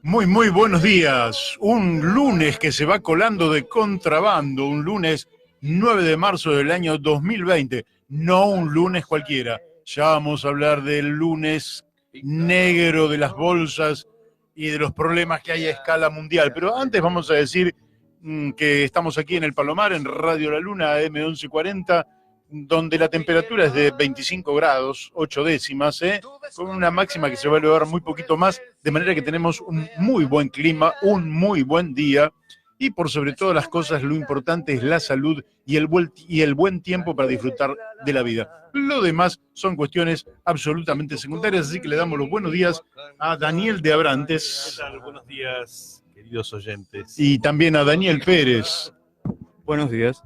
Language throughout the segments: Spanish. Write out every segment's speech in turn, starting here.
Muy buenos días. Un lunes que se va colando de contrabando, un lunes 9 de marzo del año 2020, no un lunes cualquiera. Ya vamos a hablar del lunes negro de las bolsas y de los problemas que hay a escala mundial. Pero antes vamos a decir que estamos aquí en el Palomar, en Radio La Luna, AM 1140, donde la temperatura es de 25 grados, 8 décimas, con una máxima que se va a elevar muy poquito más, de manera que tenemos un muy buen clima, un muy buen día, y por sobre todas las cosas lo importante es la salud y el buen tiempo para disfrutar de la vida. Lo demás son cuestiones absolutamente secundarias, así que le damos los buenos días a Daniel de Abrantes. ¿Qué tal? Buenos días, queridos oyentes. Y también a Daniel Pérez. Buenos días.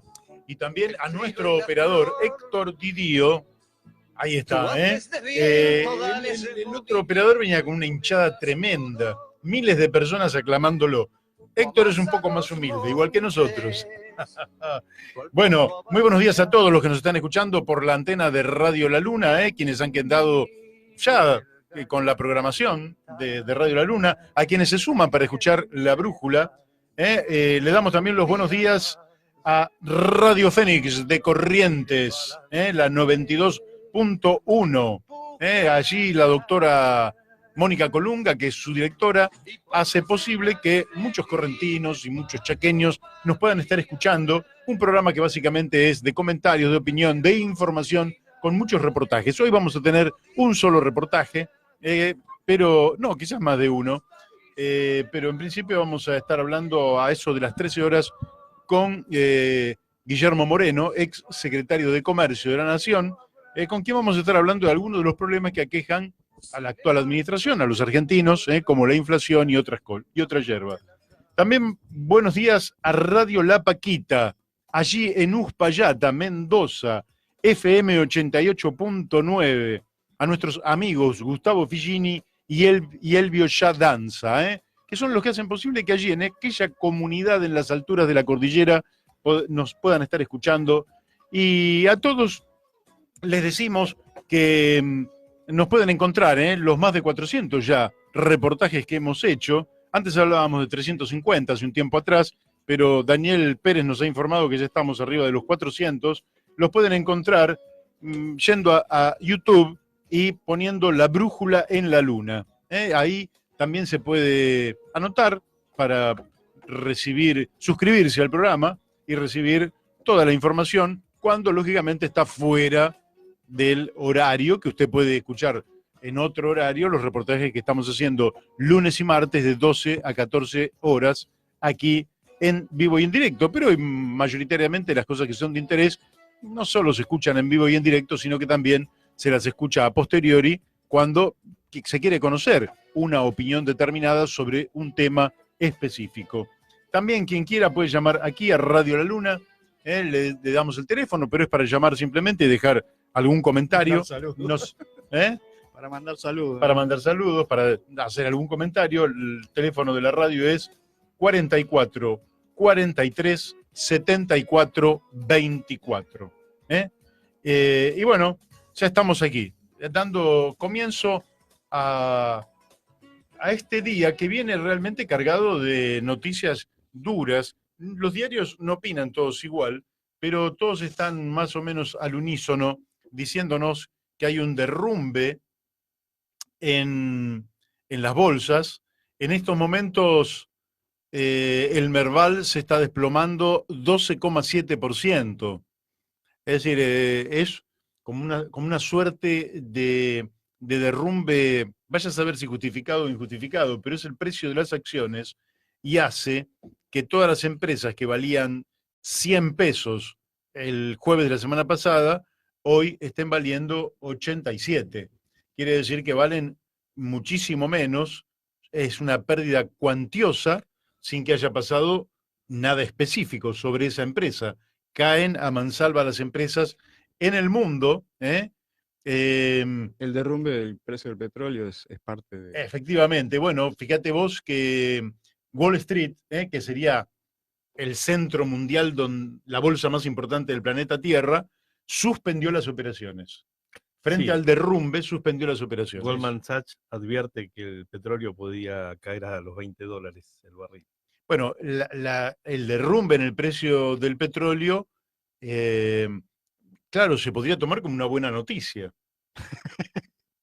Y también a nuestro operador Héctor Didío. Ahí está, ¿eh? El otro operador venía con una hinchada tremenda, miles de personas aclamándolo. Héctor es un poco más humilde, igual que nosotros. Bueno, muy buenos días a todos los que nos están escuchando por la antena de Radio La Luna, quienes han quedado ya con la programación de Radio La Luna, a quienes se suman para escuchar La Brújula. Le damos también los buenos días a Radio Fénix de Corrientes, la 92.1. Allí la doctora Mónica Colunga, que es su directora, hace posible que muchos correntinos y muchos chaqueños nos puedan estar escuchando. Un programa que básicamente es de comentarios, de opinión, de información, con muchos reportajes. Hoy vamos a tener un solo reportaje, pero no, quizás más de uno. Pero en principio vamos a estar hablando a eso de las 13 horas con Guillermo Moreno, ex secretario de Comercio de la Nación, con quien vamos a estar hablando de algunos de los problemas que aquejan a la actual administración, a los argentinos, como la inflación y otras hierbas. También buenos días a Radio La Paquita, allí en Uspallata, Mendoza, FM 88.9, a nuestros amigos Gustavo Figini y Elvio Ya Danza, que son los que hacen posible que allí, en aquella comunidad en las alturas de la cordillera, nos puedan estar escuchando. Y a todos les decimos que nos pueden encontrar, los más de 400 ya reportajes que hemos hecho. Antes hablábamos de 350 hace un tiempo atrás, pero Daniel Pérez nos ha informado que ya estamos arriba de los 400. Los pueden encontrar yendo a YouTube y poniendo La Brújula en la Luna. Ahí también se puede anotar para suscribirse al programa y recibir toda la información cuando lógicamente está fuera del horario, que usted puede escuchar en otro horario, los reportajes que estamos haciendo lunes y martes de 12 a 14 horas aquí en vivo y en directo, pero mayoritariamente las cosas que son de interés no solo se escuchan en vivo y en directo, sino que también se las escucha a posteriori cuando se quiere conocer una opinión determinada sobre un tema específico. También quien quiera puede llamar aquí a Radio La Luna, le damos el teléfono, pero es para llamar simplemente y dejar algún comentario. Para mandar saludos. Para mandar saludos, para hacer algún comentario. El teléfono de la radio es 44 43 74 24. Y bueno, ya estamos aquí, dando comienzo a este día que viene realmente cargado de noticias duras. Los diarios no opinan todos igual, pero todos están más o menos al unísono diciéndonos que hay un derrumbe en las bolsas. En estos momentos el Merval se está desplomando 12,7%. Es decir, es como una suerte de derrumbe, vaya a saber si justificado o injustificado, pero es el precio de las acciones y hace que todas las empresas que valían 100 pesos el jueves de la semana pasada, hoy estén valiendo 87. Quiere decir que valen muchísimo menos, es una pérdida cuantiosa sin que haya pasado nada específico sobre esa empresa. Caen a mansalva las empresas en el mundo. El derrumbe del precio del petróleo es parte de... Efectivamente. Bueno, fíjate vos que Wall Street, que sería el centro mundial, la bolsa más importante del planeta Tierra, suspendió las operaciones. frente Sí. al derrumbe, suspendió las operaciones. Goldman Sachs advierte que el petróleo podía caer a los $20 el barril. Bueno, el derrumbe en el precio del petróleo, claro, se podría tomar como una buena noticia.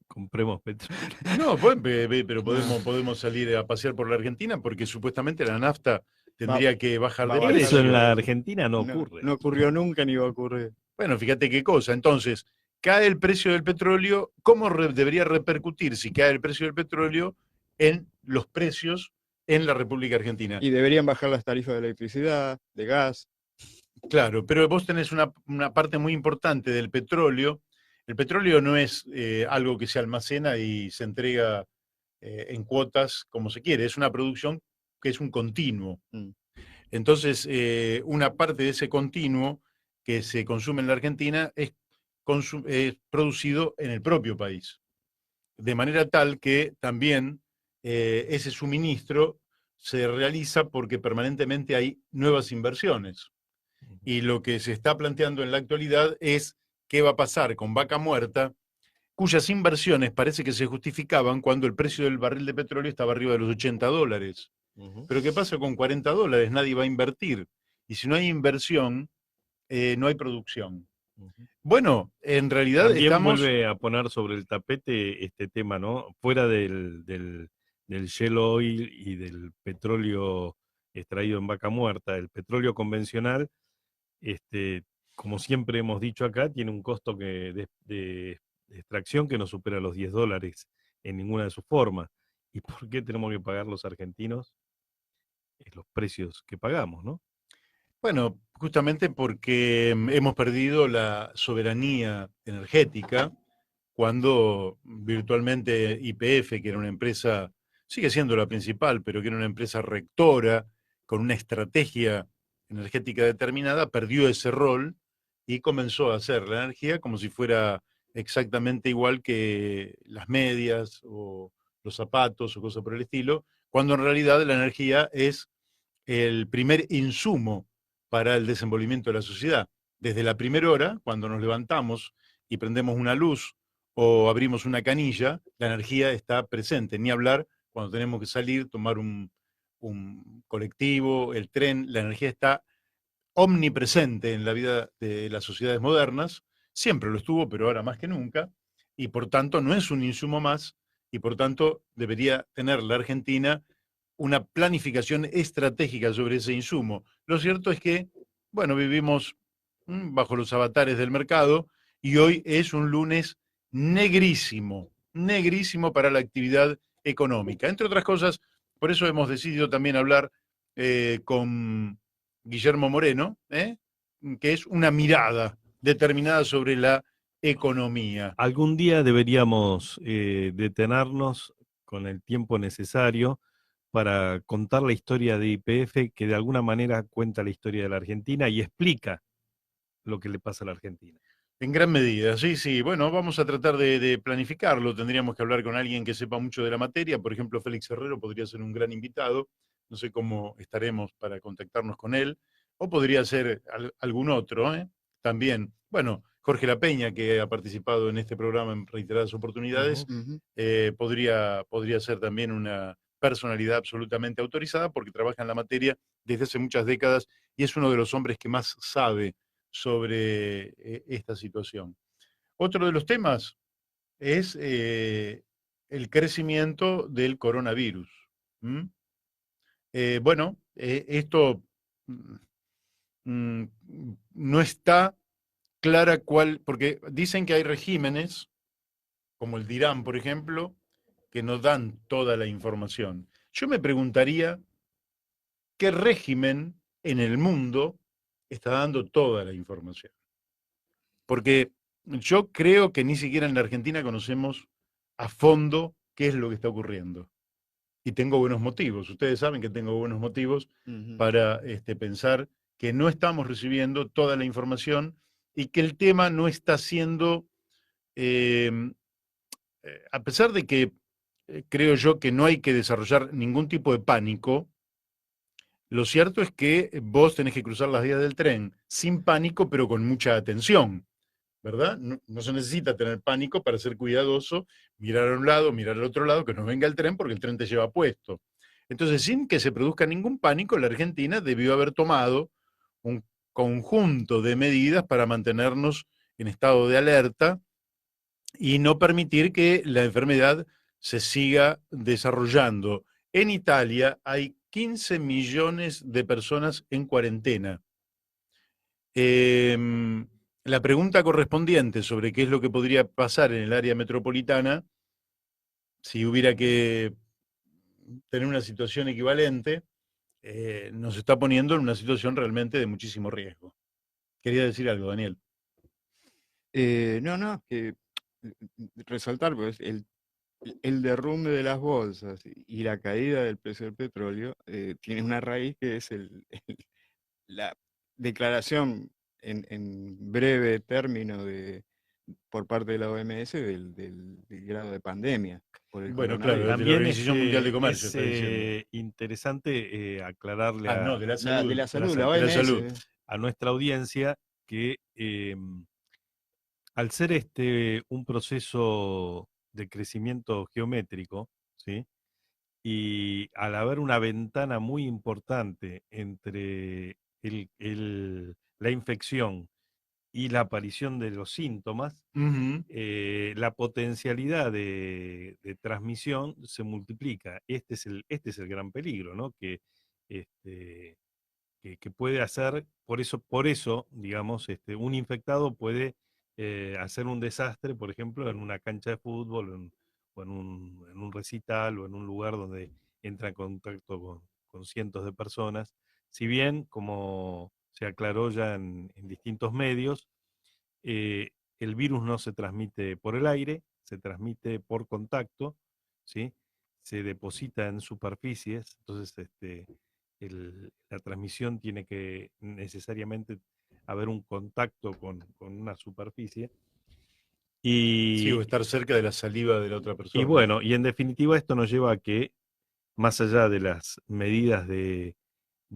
Compremos petróleo. No, pero podemos salir a pasear por la Argentina porque supuestamente la nafta tendría que bajar va de a bajar Eso precio. en la Argentina no No, ocurre. no ocurrió nunca ni va a ocurrir. Bueno, fíjate qué cosa. Entonces, cae el precio del petróleo. ¿Cómo debería repercutir si cae el precio del petróleo en los precios en la República Argentina? Y deberían bajar las tarifas de electricidad, de gas. Claro, pero vos tenés una parte muy importante del petróleo. El petróleo no es algo que se almacena y se entrega en cuotas como se quiere. Es una producción que es un continuo. Mm. Entonces, una parte de ese continuo que se consume en la Argentina es producido en el propio país. De manera tal que también ese suministro se realiza porque permanentemente hay nuevas inversiones. Y lo que se está planteando en la actualidad es qué va a pasar con Vaca Muerta, cuyas inversiones parece que se justificaban cuando el precio del barril de petróleo estaba arriba de los $80. Ujú. Pero ¿qué pasa con $40? Nadie va a invertir. Y si no hay inversión, no hay producción. Ujú. Bueno, en realidad También estamos... vuelve a poner sobre el tapete este tema, ¿no? Fuera del shale oil y del petróleo extraído en Vaca Muerta, el petróleo convencional, como siempre hemos dicho acá, tiene un costo de extracción que no supera los $10 en ninguna de sus formas. ¿Y por qué tenemos que pagar los argentinos los precios que pagamos, ¿no? Bueno, justamente porque hemos perdido la soberanía energética cuando virtualmente YPF, que era una empresa, sigue siendo la principal, pero que era una empresa rectora, con una estrategia energética determinada, perdió ese rol y comenzó a hacer la energía como si fuera exactamente igual que las medias o los zapatos o cosas por el estilo, cuando en realidad la energía es el primer insumo para el desenvolvimiento de la sociedad. Desde la primera hora, cuando nos levantamos y prendemos una luz o abrimos una canilla, la energía está presente. Ni hablar cuando tenemos que salir, tomar un colectivo, el tren, la energía está omnipresente en la vida de las sociedades modernas. Siempre lo estuvo, pero ahora más que nunca. Y por tanto no es un insumo más y por tanto debería tener la Argentina una planificación estratégica sobre ese insumo. Lo cierto es que, bueno, vivimos bajo los avatares del mercado y hoy es un lunes negrísimo, negrísimo para la actividad económica. Entre otras cosas, por eso hemos decidido también hablar con Guillermo Moreno, que es una mirada determinada sobre la economía. Algún día deberíamos detenernos con el tiempo necesario para contar la historia de YPF, que de alguna manera cuenta la historia de la Argentina y explica lo que le pasa a la Argentina. En gran medida, sí, sí. Bueno, vamos a tratar de planificarlo. Tendríamos que hablar con alguien que sepa mucho de la materia. Por ejemplo, Félix Herrero podría ser un gran invitado. No sé cómo estaremos para contactarnos con él. O podría ser algún otro, ¿eh? También. Bueno, Jorge La Peña, que ha participado en este programa en reiteradas oportunidades, Ujú. podría ser también una personalidad absolutamente autorizada porque trabaja en la materia desde hace muchas décadas y es uno de los hombres que más sabe sobre esta situación. Otro de los temas es el crecimiento del coronavirus. ¿Mm? Bueno, esto mm, no está clara cuál, porque dicen que hay regímenes, como el de Irán, por ejemplo, que no dan toda la información. Yo me preguntaría qué régimen en el mundo está dando toda la información. Porque yo creo que ni siquiera en la Argentina conocemos a fondo qué es lo que está ocurriendo. Y tengo buenos motivos. Ustedes saben que tengo buenos motivos Ujú. para pensar que no estamos recibiendo toda la información y que el tema no está siendo, eh, a pesar de que creo yo que no hay que desarrollar ningún tipo de pánico, lo cierto es que vos tenés que cruzar las vías del tren sin pánico, pero con mucha atención. ¿verdad? No se necesita tener pánico para ser cuidadoso, mirar a un lado, mirar al otro lado, que nos venga el tren porque el tren te lleva puesto. Entonces, sin que se produzca ningún pánico, la Argentina debió haber tomado un conjunto de medidas para mantenernos en estado de alerta y no permitir que la enfermedad se siga desarrollando. En Italia hay 15 millones de personas en cuarentena. La pregunta correspondiente sobre qué es lo que podría pasar en el área metropolitana, si hubiera que tener una situación equivalente, nos está poniendo en una situación realmente de muchísimo riesgo. Quería decir algo, Daniel. No, que resaltar, pues, el derrumbe de las bolsas y la caída del precio del petróleo tiene una raíz que es la declaración en breve término por parte de la OMS del grado de pandemia por el Bueno, claro, coronavirus. desde la También Organización Mundial de Comercio es está diciendo. interesante aclararle Ah, no, de la salud. De la salud, la De la salud. OMS. a nuestra audiencia que al ser un proceso de crecimiento geométrico, ¿sí? Y al haber una ventana muy importante entre la infección y la aparición de los síntomas, Ujú. la potencialidad de transmisión se multiplica. Este es el gran peligro, ¿no? Este, que puede hacer, por eso, digamos, un infectado puede hacer un desastre, por ejemplo, en una cancha de fútbol, o en un recital, o en un lugar donde entra en contacto con cientos de personas. Si bien, como se aclaró ya en distintos medios, eh, el virus no se transmite por el aire, se transmite por contacto, ¿sí? Se deposita en superficies, entonces la transmisión tiene que necesariamente haber un contacto con una superficie. Sí, o Y, estar cerca de la saliva de la otra y persona. bueno, y en definitiva esto nos lleva a que, más allá de las medidas de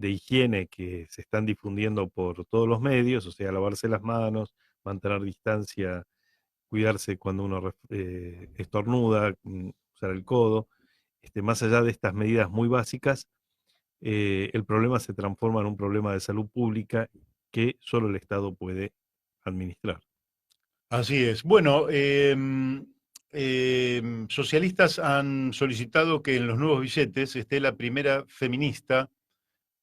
higiene que se están difundiendo por todos los medios, o sea, lavarse las manos, mantener distancia, cuidarse cuando uno estornuda, usar el codo, más allá de estas medidas muy básicas, el problema se transforma en un problema de salud pública que solo el Estado puede administrar. Así es. Bueno, socialistas han solicitado que en los nuevos billetes esté la primera feminista,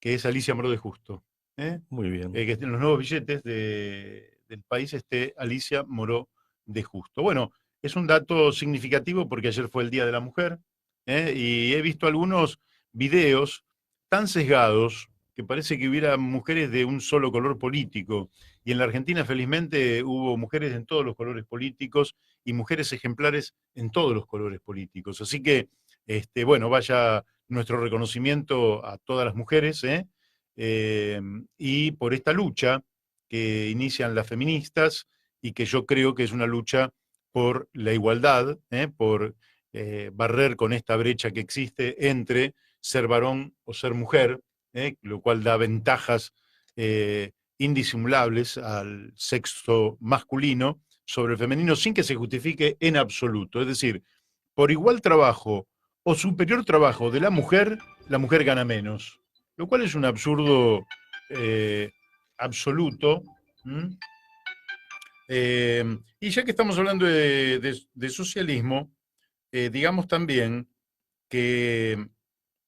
que es Alicia Moró de Justo. ¿Eh? Muy bien. Que en los nuevos billetes del país esté Alicia Moró de Justo. Bueno, es un dato significativo porque ayer fue el Día de la Mujer, y he visto algunos videos tan sesgados que parece que hubiera mujeres de un solo color político. Y en la Argentina, felizmente, hubo mujeres en todos los colores políticos y mujeres ejemplares en todos los colores políticos. Así que, bueno, vaya nuestro reconocimiento a todas las mujeres, y por esta lucha que inician las feministas y que yo creo que es una lucha por la igualdad, por barrer con esta brecha que existe entre ser varón o ser mujer, lo cual da ventajas indisimulables al sexo masculino sobre el femenino sin que se justifique en absoluto. Es decir, por igual trabajo o superior trabajo de la mujer gana menos, lo cual es un absurdo absoluto. Y ya que estamos hablando de socialismo, digamos también que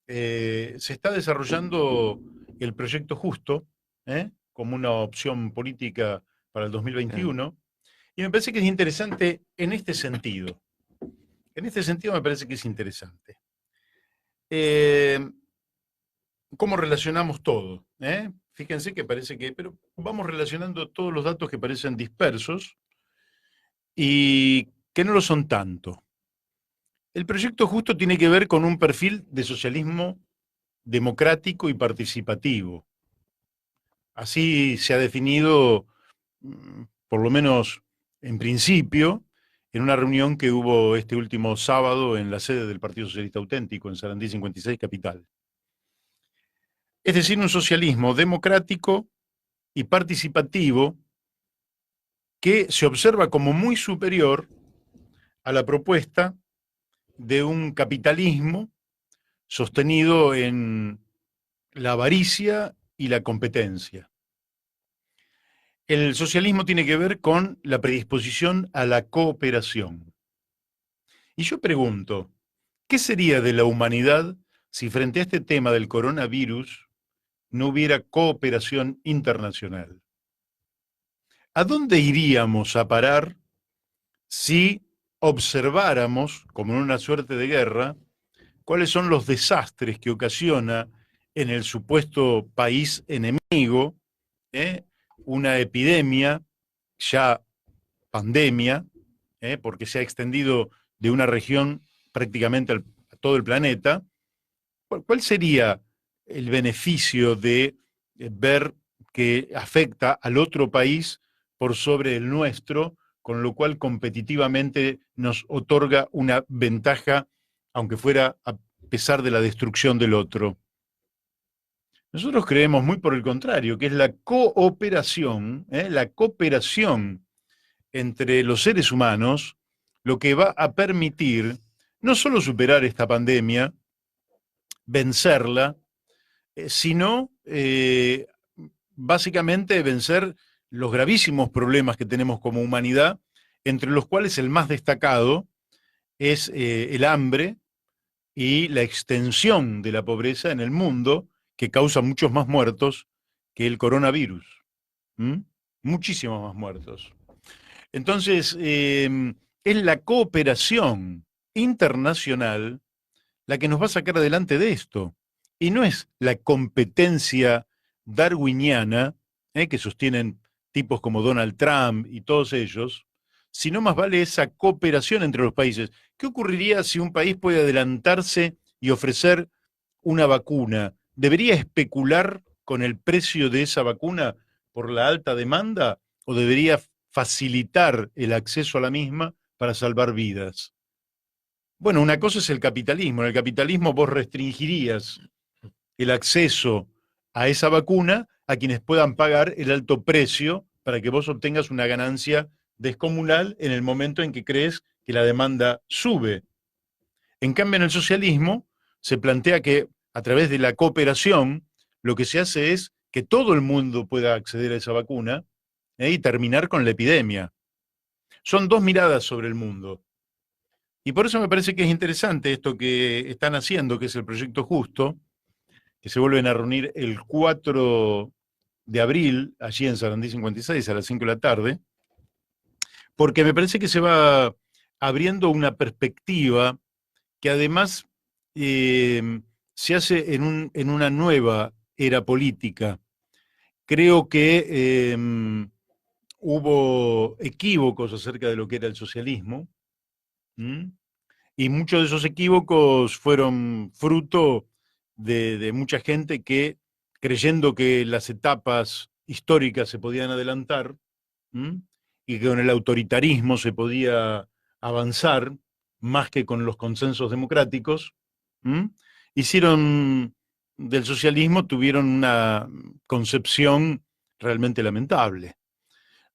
se está desarrollando el proyecto Justo, como una opción política para el 2021, y me parece que es interesante en este sentido. En este sentido me parece que es interesante. ¿Cómo relacionamos todo? Fíjense que parece que, pero vamos relacionando todos los datos que parecen dispersos y que no lo son tanto. El proyecto Justo tiene que ver con un perfil de socialismo democrático y participativo. Así se ha definido, por lo menos en principio, en una reunión que hubo este último sábado en la sede del Partido Socialista Auténtico en Sarandí 56 Capital. Es decir, un socialismo democrático y participativo que se observa como muy superior a la propuesta de un capitalismo sostenido en la avaricia y la competencia. El socialismo tiene que ver con la predisposición a la cooperación. Y yo pregunto, ¿qué sería de la humanidad si frente a este tema del coronavirus no hubiera cooperación internacional? ¿A dónde iríamos a parar si observáramos, como en una suerte de guerra, cuáles son los desastres que ocasiona en el supuesto país enemigo una epidemia, ya pandemia, porque se ha extendido de una región prácticamente a todo el planeta? ¿Cuál sería el beneficio de ver que afecta al otro país por sobre el nuestro, con lo cual competitivamente nos otorga una ventaja, aunque fuera a pesar de la destrucción del otro? Nosotros creemos muy por el contrario, que es la cooperación entre los seres humanos lo que va a permitir no solo superar esta pandemia, vencerla, sino básicamente vencer los gravísimos problemas que tenemos como humanidad, entre los cuales el más destacado es el hambre y la extensión de la pobreza en el mundo, que causa muchos más muertos que el coronavirus. ¿Mm? Muchísimos más muertos. Entonces, es la cooperación internacional la que nos va a sacar adelante de esto. Y no es la competencia darwiniana que sostienen tipos como Donald Trump y todos ellos, sino más vale esa cooperación entre los países. ¿Qué ocurriría si un país puede adelantarse y ofrecer una vacuna? ¿Debería especular con el precio de esa vacuna por la alta demanda o debería facilitar el acceso a la misma para salvar vidas? Bueno, una cosa es el capitalismo. En el capitalismo vos restringirías el acceso a esa vacuna a quienes puedan pagar el alto precio para que vos obtengas una ganancia descomunal en el momento en que crees que la demanda sube. En cambio, en el socialismo se plantea que a través de la cooperación lo que se hace es que todo el mundo pueda acceder a esa vacuna y terminar con la epidemia. Son dos miradas sobre el mundo. Y por eso me parece que es interesante esto que están haciendo, que es el Proyecto Justo, que se vuelven a reunir el 4 de abril, allí en Sarandí 56, a las 5 de la tarde, porque me parece que se va abriendo una perspectiva que además se hace en una nueva era política. Creo que hubo equívocos acerca de lo que era el socialismo, y muchos de esos equívocos fueron fruto de mucha gente que, creyendo que las etapas históricas se podían adelantar, y que con el autoritarismo se podía avanzar más que con los consensos democráticos, hicieron del socialismo, tuvieron una concepción realmente lamentable.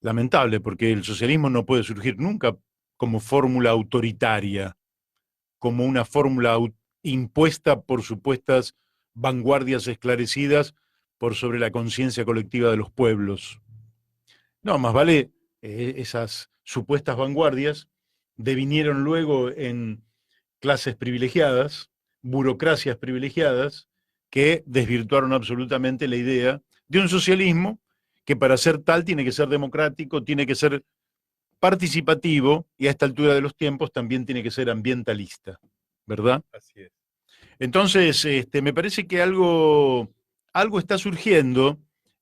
Lamentable, porque el socialismo no puede surgir nunca como fórmula autoritaria, como una fórmula impuesta por supuestas vanguardias esclarecidas por sobre la conciencia colectiva de los pueblos. No, más vale esas supuestas vanguardias devinieron luego en clases privilegiadas, burocracias privilegiadas, que desvirtuaron absolutamente la idea de un socialismo que para ser tal tiene que ser democrático, tiene que ser participativo y a esta altura de los tiempos también tiene que ser ambientalista, ¿verdad? Así es. Entonces, me parece que algo está surgiendo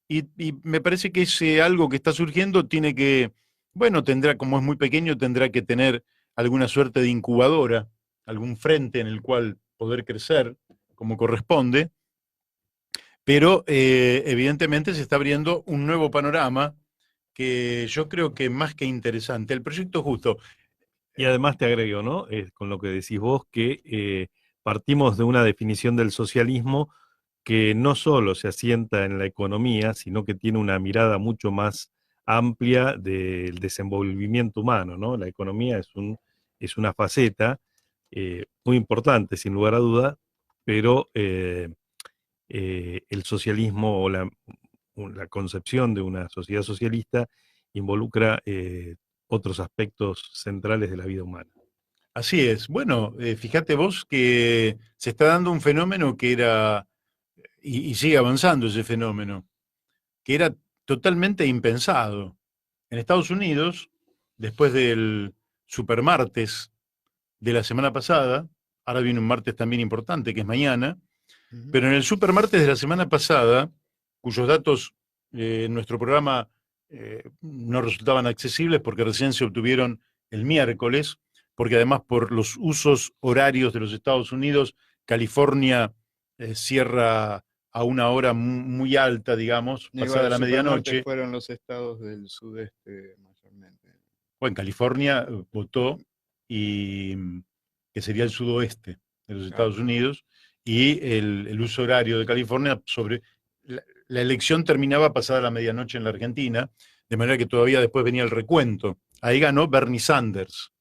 y me parece que ese algo que está surgiendo tiene que, bueno, tendrá, como es muy pequeño, tendrá que tener alguna suerte de incubadora, algún frente en el cual poder crecer como corresponde, pero evidentemente se está abriendo un nuevo panorama que yo creo que más que interesante. El Proyecto Justo. Y además te agrego, ¿no? Con lo que decís vos, que partimos de una definición del socialismo que no solo se asienta en la economía, sino que tiene una mirada mucho más amplia del desenvolvimiento humano, ¿no? La economía es una faceta muy importante, sin lugar a duda, pero el socialismo o la concepción de una sociedad socialista involucra otros aspectos centrales de la vida humana. Así es. Bueno, fíjate vos que se está dando un fenómeno que era, y sigue avanzando ese fenómeno, que era totalmente impensado. En Estados Unidos, después del supermartes de la semana pasada, ahora viene un martes también importante, que es mañana, pero en el supermartes de la semana pasada, cuyos datos en nuestro programa no resultaban accesibles porque recién se obtuvieron el miércoles, porque además por los usos horarios de los Estados Unidos, California cierra a una hora muy alta, digamos, pasada la medianoche. Fueron los estados del sudeste mayormente. Bueno, California votó y que sería el sudoeste de los Estados Unidos, y el uso horario de California sobre la elección terminaba pasada la medianoche en la Argentina, de manera que todavía después venía el recuento. Ahí ganó Bernie Sanders,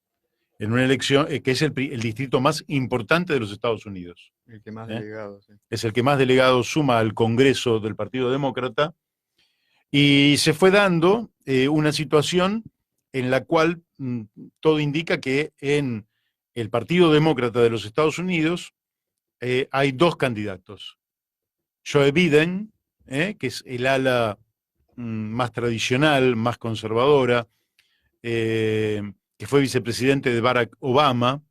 en una elección que es el distrito más importante de los Estados Unidos. El que más delegados. Sí. Es el que más delegados suma al Congreso del Partido Demócrata, y se fue dando una situación en la cual todo indica que en el Partido Demócrata de los Estados Unidos hay dos candidatos. Joe Biden, que es el ala más tradicional, más conservadora, que fue vicepresidente de Barack Obama,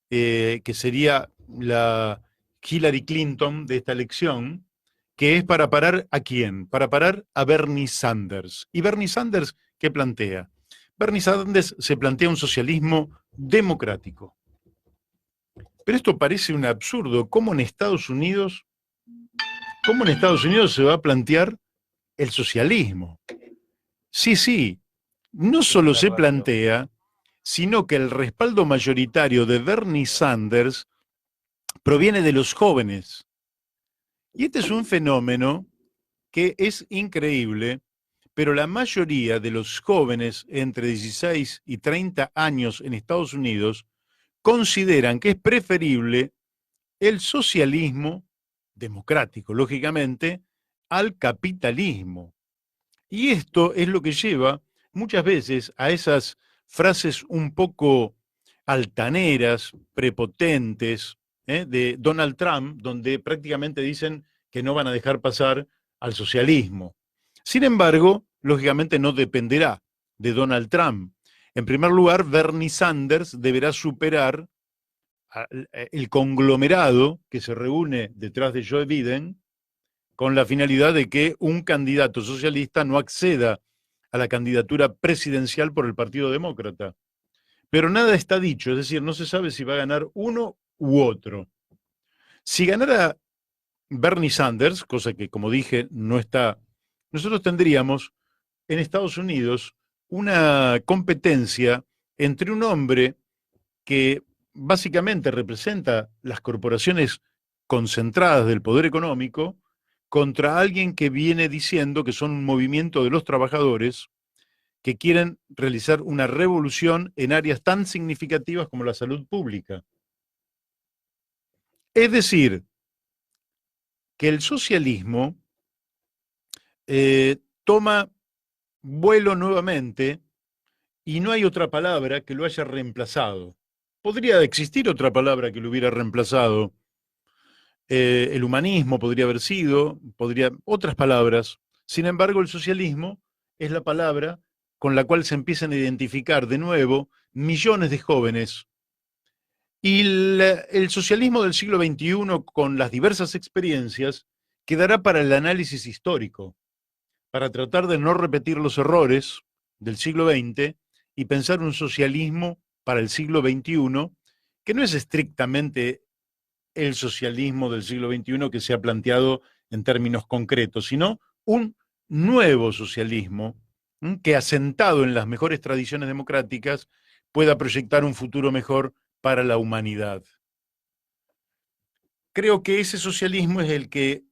que sería la Hillary Clinton de esta elección, que es para parar ¿a quién? Para parar a Bernie Sanders. ¿Y Bernie Sanders qué plantea? Bernie Sanders se plantea un socialismo democrático. Pero esto parece un absurdo. ¿Cómo en Estados Unidos se va a plantear el socialismo? Sí, no solo se plantea, sino que el respaldo mayoritario de Bernie Sanders proviene de los jóvenes. Y este es un fenómeno que es increíble, pero la mayoría de los jóvenes entre 16 y 30 años en Estados Unidos consideran que es preferible el socialismo democrático, lógicamente, al capitalismo. Y esto es lo que lleva muchas veces a esas frases un poco altaneras, prepotentes, de Donald Trump, donde prácticamente dicen que no van a dejar pasar al socialismo. Sin embargo, lógicamente no dependerá de Donald Trump. En primer lugar, Bernie Sanders deberá superar el conglomerado que se reúne detrás de Joe Biden con la finalidad de que un candidato socialista no acceda a la candidatura presidencial por el Partido Demócrata. Pero nada está dicho, es decir, no se sabe si va a ganar uno u otro. Si ganara Bernie Sanders, cosa que, como dije, no está, nosotros tendríamos en Estados Unidos una competencia entre un hombre que básicamente representa las corporaciones concentradas del poder económico contra alguien que viene diciendo que son un movimiento de los trabajadores que quieren realizar una revolución en áreas tan significativas como la salud pública. Es decir, que el socialismo toma vuelo nuevamente y no hay otra palabra que lo haya reemplazado. Podría existir otra palabra que lo hubiera reemplazado. El humanismo podría haber sido, otras palabras. Sin embargo, el socialismo es la palabra con la cual se empiezan a identificar de nuevo millones de jóvenes. Y el socialismo del siglo XXI, con las diversas experiencias, quedará para el análisis histórico, para tratar de no repetir los errores del siglo XX y pensar un socialismo para el siglo XXI, que no es estrictamente el socialismo del siglo XXI que se ha planteado en términos concretos, sino un nuevo socialismo que, asentado en las mejores tradiciones democráticas, pueda proyectar un futuro mejor para la humanidad. Creo que ese socialismo es el que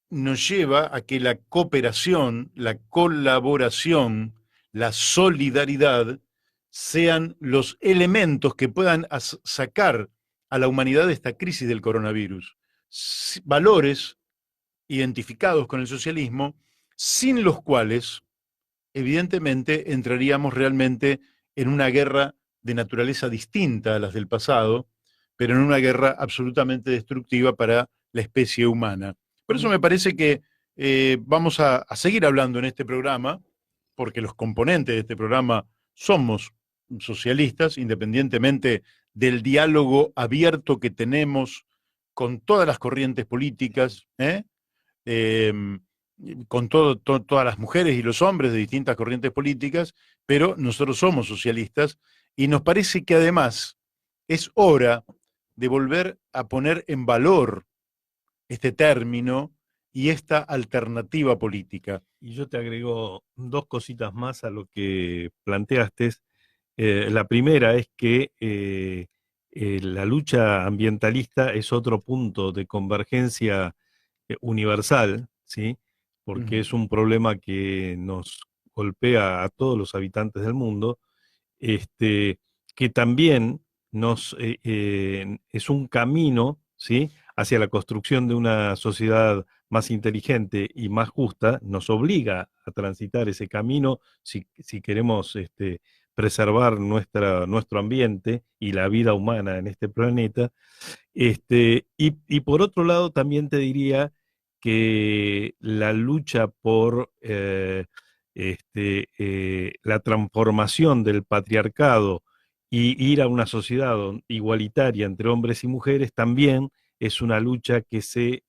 nos lleva a que la cooperación, la colaboración la solidaridad sean los elementos que puedan sacar a la humanidad de esta crisis del coronavirus. Valores identificados con el socialismo, sin los cuales, evidentemente, entraríamos realmente en una guerra de naturaleza distinta a las del pasado, pero en una guerra absolutamente destructiva para la especie humana. Por eso me parece que vamos a seguir hablando en este programa, porque los componentes de este programa somos socialistas, independientemente del diálogo abierto que tenemos con todas las corrientes políticas, con todas las mujeres y los hombres de distintas corrientes políticas, pero nosotros somos socialistas y nos parece que además es hora de volver a poner en valor este término y esta alternativa política. Y yo te agrego dos cositas más a lo que planteaste. La primera es que la lucha ambientalista es otro punto de convergencia universal, ¿sí? Porque es un problema que nos golpea a todos los habitantes del mundo, que también es un camino, ¿sí?, hacia la construcción de una sociedad más inteligente y más justa, nos obliga a transitar ese camino si queremos preservar nuestro ambiente y la vida humana en este planeta. Y por otro lado, también te diría que la lucha por la transformación del patriarcado y ir a una sociedad igualitaria entre hombres y mujeres también es una lucha que se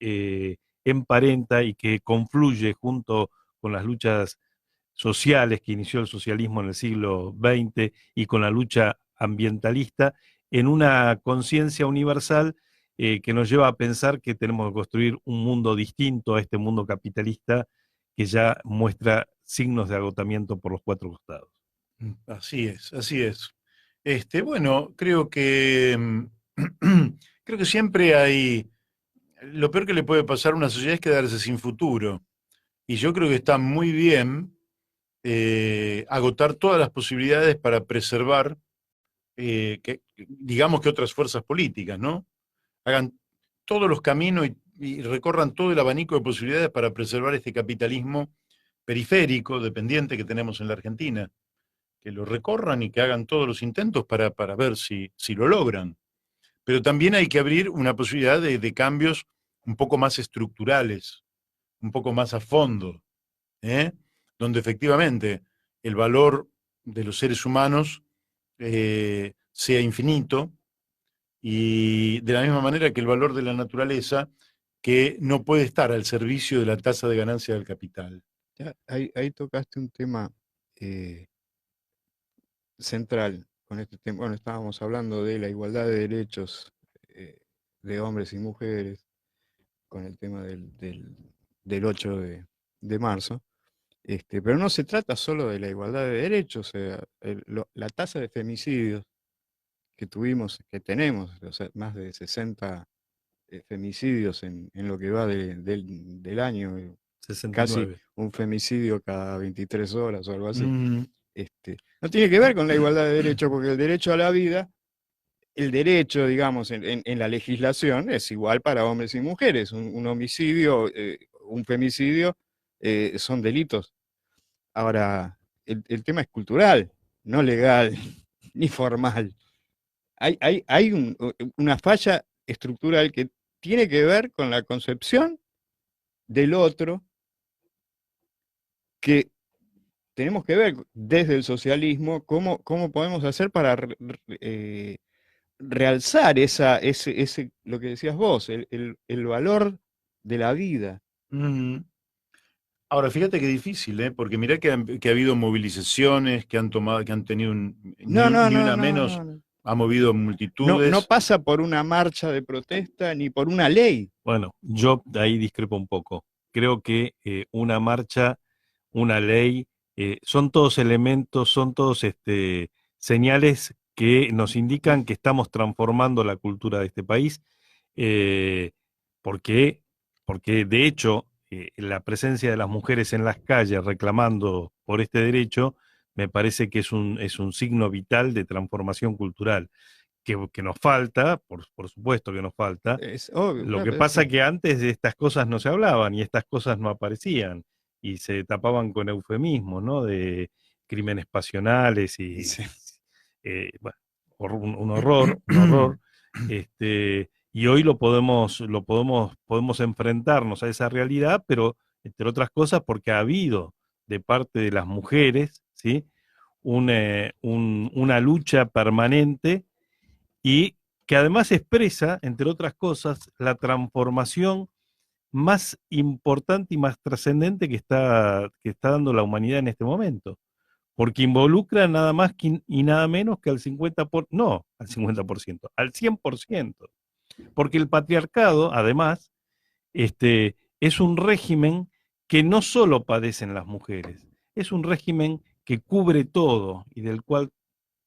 emparenta y que confluye junto con las luchas sociales que inició el socialismo en el siglo XX y con la lucha ambientalista en una conciencia universal que nos lleva a pensar que tenemos que construir un mundo distinto a este mundo capitalista que ya muestra signos de agotamiento por los cuatro costados. Así es, así es. Bueno, creo que siempre hay, lo peor que le puede pasar a una sociedad es quedarse sin futuro. Y yo creo que está muy bien agotar todas las posibilidades para preservar, digamos que otras fuerzas políticas, ¿no? Hagan todos los caminos y recorran todo el abanico de posibilidades para preservar este capitalismo periférico, dependiente que tenemos en la Argentina. Que lo recorran y que hagan todos los intentos para ver si lo logran. Pero también hay que abrir una posibilidad de cambios un poco más estructurales, un poco más a fondo, donde efectivamente el valor de los seres humanos sea infinito y de la misma manera que el valor de la naturaleza que no puede estar al servicio de la tasa de ganancia del capital. Ya, ahí tocaste un tema central con este tema. Bueno, estábamos hablando de la igualdad de derechos de hombres y mujeres con el tema del 8 de marzo. Pero no se trata solo de la igualdad de derechos, o sea, la tasa de femicidios que tenemos, o sea, más de 60 femicidios en lo que va del año, 69. casi un femicidio cada 23 horas o algo así. No tiene que ver con la igualdad de derechos, porque el derecho a la vida, el derecho, digamos, en la legislación es igual para hombres y mujeres. Un homicidio, un femicidio son delitos. Ahora, el tema es cultural, no legal, ni formal. Hay una falla estructural que tiene que ver con la concepción del otro, que tenemos que ver desde el socialismo cómo podemos hacer para realzar lo que decías vos, el valor de la vida. Ahora, fíjate qué difícil, porque mirá que ha habido movilizaciones que han tenido ni una menos, ha movido multitudes. No pasa por una marcha de protesta ni por una ley. Bueno, yo ahí discrepo un poco. Creo que una marcha, una ley, son todos elementos, son todos señales que nos indican que estamos transformando la cultura de este país, porque de hecho la presencia de las mujeres en las calles reclamando por este derecho me parece que es un signo vital de transformación cultural, que nos falta, por supuesto que nos falta. Es obvio, Lo claro, que pero pasa sí. es que antes de estas cosas no se hablaban y estas cosas no aparecían y se tapaban con eufemismos, ¿no? De crímenes pasionales y Sí. bueno, un horror, un horror. Y hoy podemos enfrentarnos a esa realidad, pero entre otras cosas porque ha habido de parte de las mujeres, ¿sí? Una lucha permanente y que además expresa, entre otras cosas, la transformación más importante y más trascendente que está dando la humanidad en este momento, porque involucra nada más y nada menos que al 50%, no al 50%, al 100%, porque el patriarcado, además, es un régimen que no solo padecen las mujeres, es un régimen que cubre todo y del cual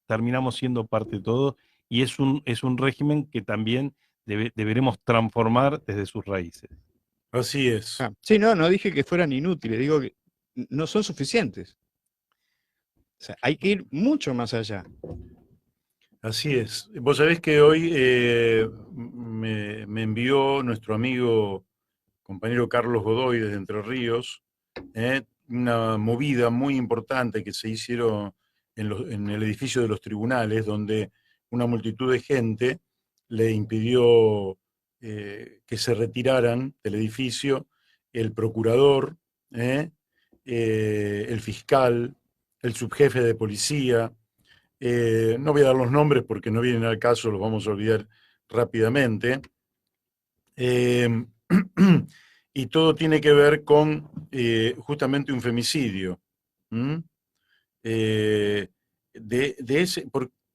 terminamos siendo parte de todo, y es un régimen que también deberemos transformar desde sus raíces. Así es. Ah, sí, no dije que fueran inútiles, digo que no son suficientes. O sea, hay que ir mucho más allá. Así es. Vos sabés que hoy me envió nuestro amigo, compañero Carlos Godoy desde Entre Ríos, una movida muy importante que se hicieron en el edificio de los tribunales, donde una multitud de gente le impidió que se retiraran del edificio el procurador, el fiscal, el subjefe de policía. No voy a dar los nombres porque no vienen al caso, los vamos a olvidar rápidamente. Eh, y todo tiene que ver con justamente un femicidio. ¿Mm?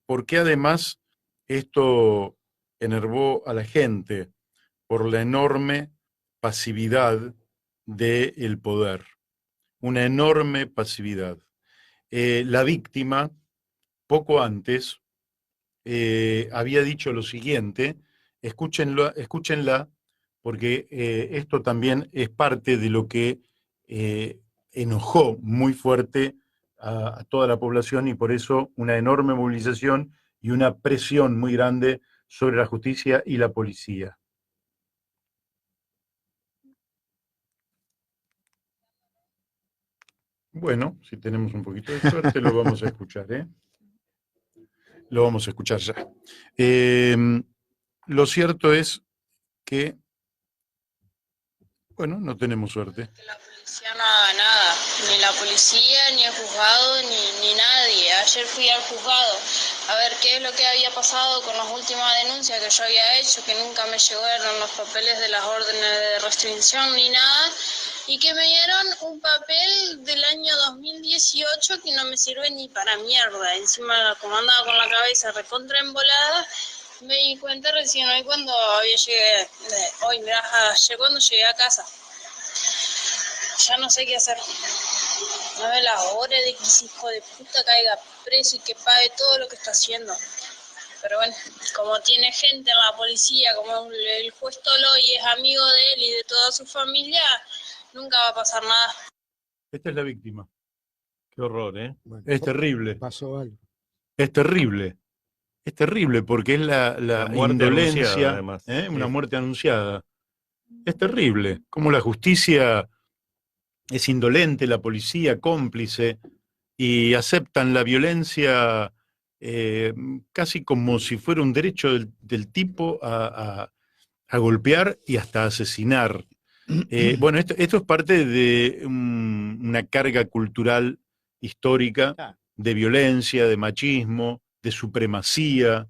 ¿Por qué además esto enervó a la gente? Por la enorme pasividad del poder, una enorme pasividad. La víctima, poco antes, había dicho lo siguiente, escúchenla, porque esto también es parte de lo que eh, enojó muy fuerte a toda la población y por eso una enorme movilización y una presión muy grande sobre la justicia y la policía. Bueno, si tenemos un poquito de suerte, lo vamos a escuchar, ¿eh? Lo vamos a escuchar ya. Lo cierto es que, bueno, no tenemos suerte. Que la policía no haga nada, ni la policía, ni el juzgado, ni nadie. Ayer fui al juzgado a ver qué es lo que había pasado con las últimas denuncias que yo había hecho, que nunca me llegaron los papeles de las órdenes de restricción ni nada, y que me dieron un papel del año 2018 que no me sirve ni para mierda. Encima, como andaba con la cabeza recontra embolada, me di cuenta recién hoy cuando llegué, hoy, mirá, ayer cuando llegué a casa. Ya no sé qué hacer. No ve la hora de que ese hijo de puta caiga preso y que pague todo lo que está haciendo. Pero bueno, como tiene gente en la policía, como el juez Tolo y es amigo de él y de toda su familia, nunca va a pasar nada. Esta es la víctima. Qué horror, ¿eh? Bueno, Es terrible. pasó algo. Es terrible. Es terrible porque es La la muerte anunciada, indolencia, además. una muerte anunciada. Es terrible. Como la justicia es indolente, la policía cómplice y aceptan la violencia casi como si fuera un derecho del tipo a golpear y hasta asesinar. Bueno, esto es parte de una carga cultural histórica Ah, de violencia, de machismo, de supremacía,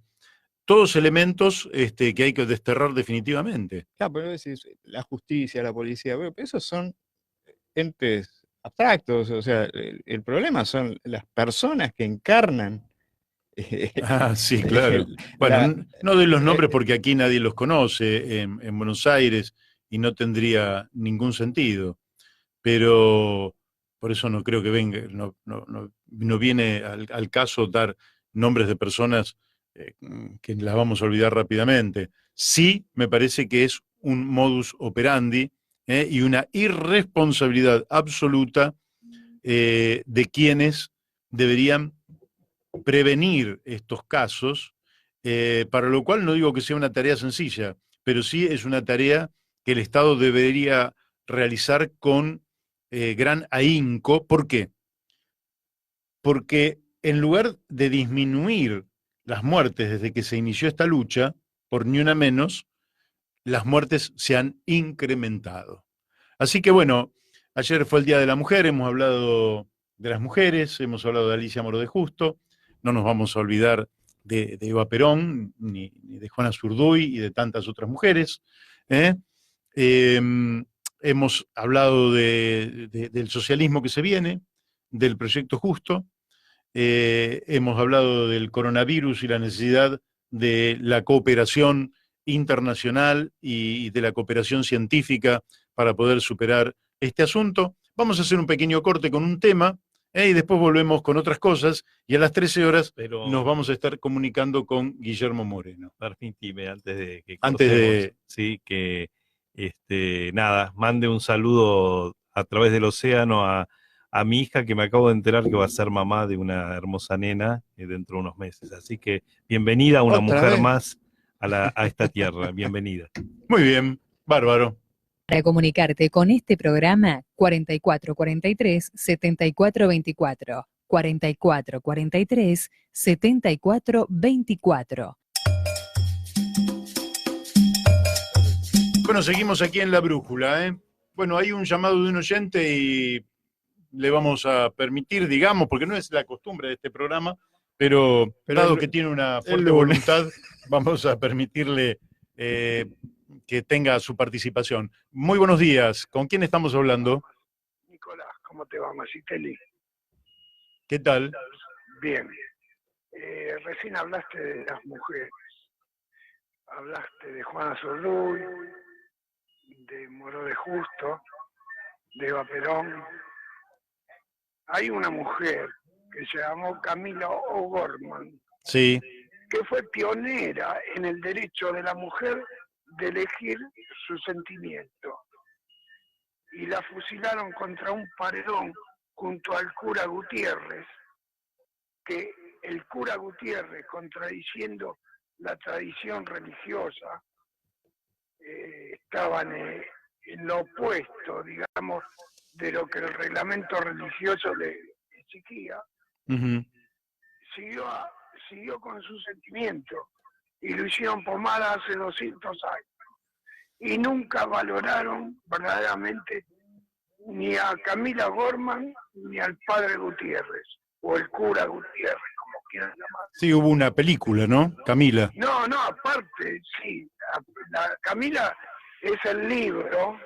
todos elementos que hay que desterrar definitivamente. claro, pero decís, la justicia, la policía, bueno, pero esos son entes abstractos, o sea, el problema son las personas que encarnan Ah, sí, claro. Bueno, la, no doy los nombres eh, porque aquí nadie los conoce en Buenos Aires y no tendría ningún sentido, pero por eso no creo que venga, no viene al caso dar nombres de personas que las vamos a olvidar rápidamente. Sí, me parece que es un modus operandi y una irresponsabilidad absoluta de quienes deberían prevenir estos casos, para lo cual no digo que sea una tarea sencilla, pero sí es una tarea que el Estado debería realizar con gran ahínco. ¿Por qué? Porque en lugar de disminuir las muertes desde que se inició esta lucha, por ni una menos, las muertes se han incrementado. Así que bueno, ayer fue el Día de la Mujer, hemos hablado de las mujeres, hemos hablado de Alicia Moro de Justo, no nos vamos a olvidar de Eva Perón, ni de Juana Zurduy y de tantas otras mujeres. ¿eh? Hemos hablado del socialismo que se viene, del proyecto justo, hemos hablado del coronavirus y la necesidad de la cooperación internacional y de la cooperación científica para poder superar este asunto. Vamos a hacer un pequeño corte con un tema y después volvemos con otras cosas y a las 13 horas nos vamos a estar comunicando con Guillermo Moreno. Permíteme, antes de que Antes de... cortemos, sí, que nada, mande un saludo a través del océano a mi hija, que me acabo de enterar que va a ser mamá de una hermosa nena dentro de unos meses. Así que bienvenida una mujer más a esta tierra, bienvenida. Muy bien, bárbaro. Para comunicarte con este programa, 4443-7424, 4443-7424. Bueno, seguimos aquí en La Brújula. Bueno, hay un llamado de un oyente y le vamos a permitir, digamos, porque no es la costumbre de este programa, pero dado que tiene una fuerte voluntad, vamos a permitirle que tenga su participación. Muy buenos días. ¿Con quién estamos hablando? Nicolás, ¿cómo te va, Masiteli? ¿Qué tal? Bien. Recién hablaste de las mujeres. Hablaste de Juana Zurduy, de Moro de Justo, de Eva Perón. Hay una mujer que se llamó Camila O'Gorman, sí, que fue pionera en el derecho de la mujer de elegir su sentimiento. Y la fusilaron contra un paredón junto al cura Gutiérrez, que el cura Gutiérrez, contradiciendo la tradición religiosa, estaban en lo opuesto, digamos, de lo que el reglamento religioso le exigía. Siguió con su sentimiento y lo hicieron pomada hace 200 años. Y nunca valoraron verdaderamente ni a Camila Gorman ni al padre Gutiérrez, o el cura Gutiérrez, como quieran llamar. Sí, hubo una película, ¿no? Camila. No, aparte, sí. La Camila es el libro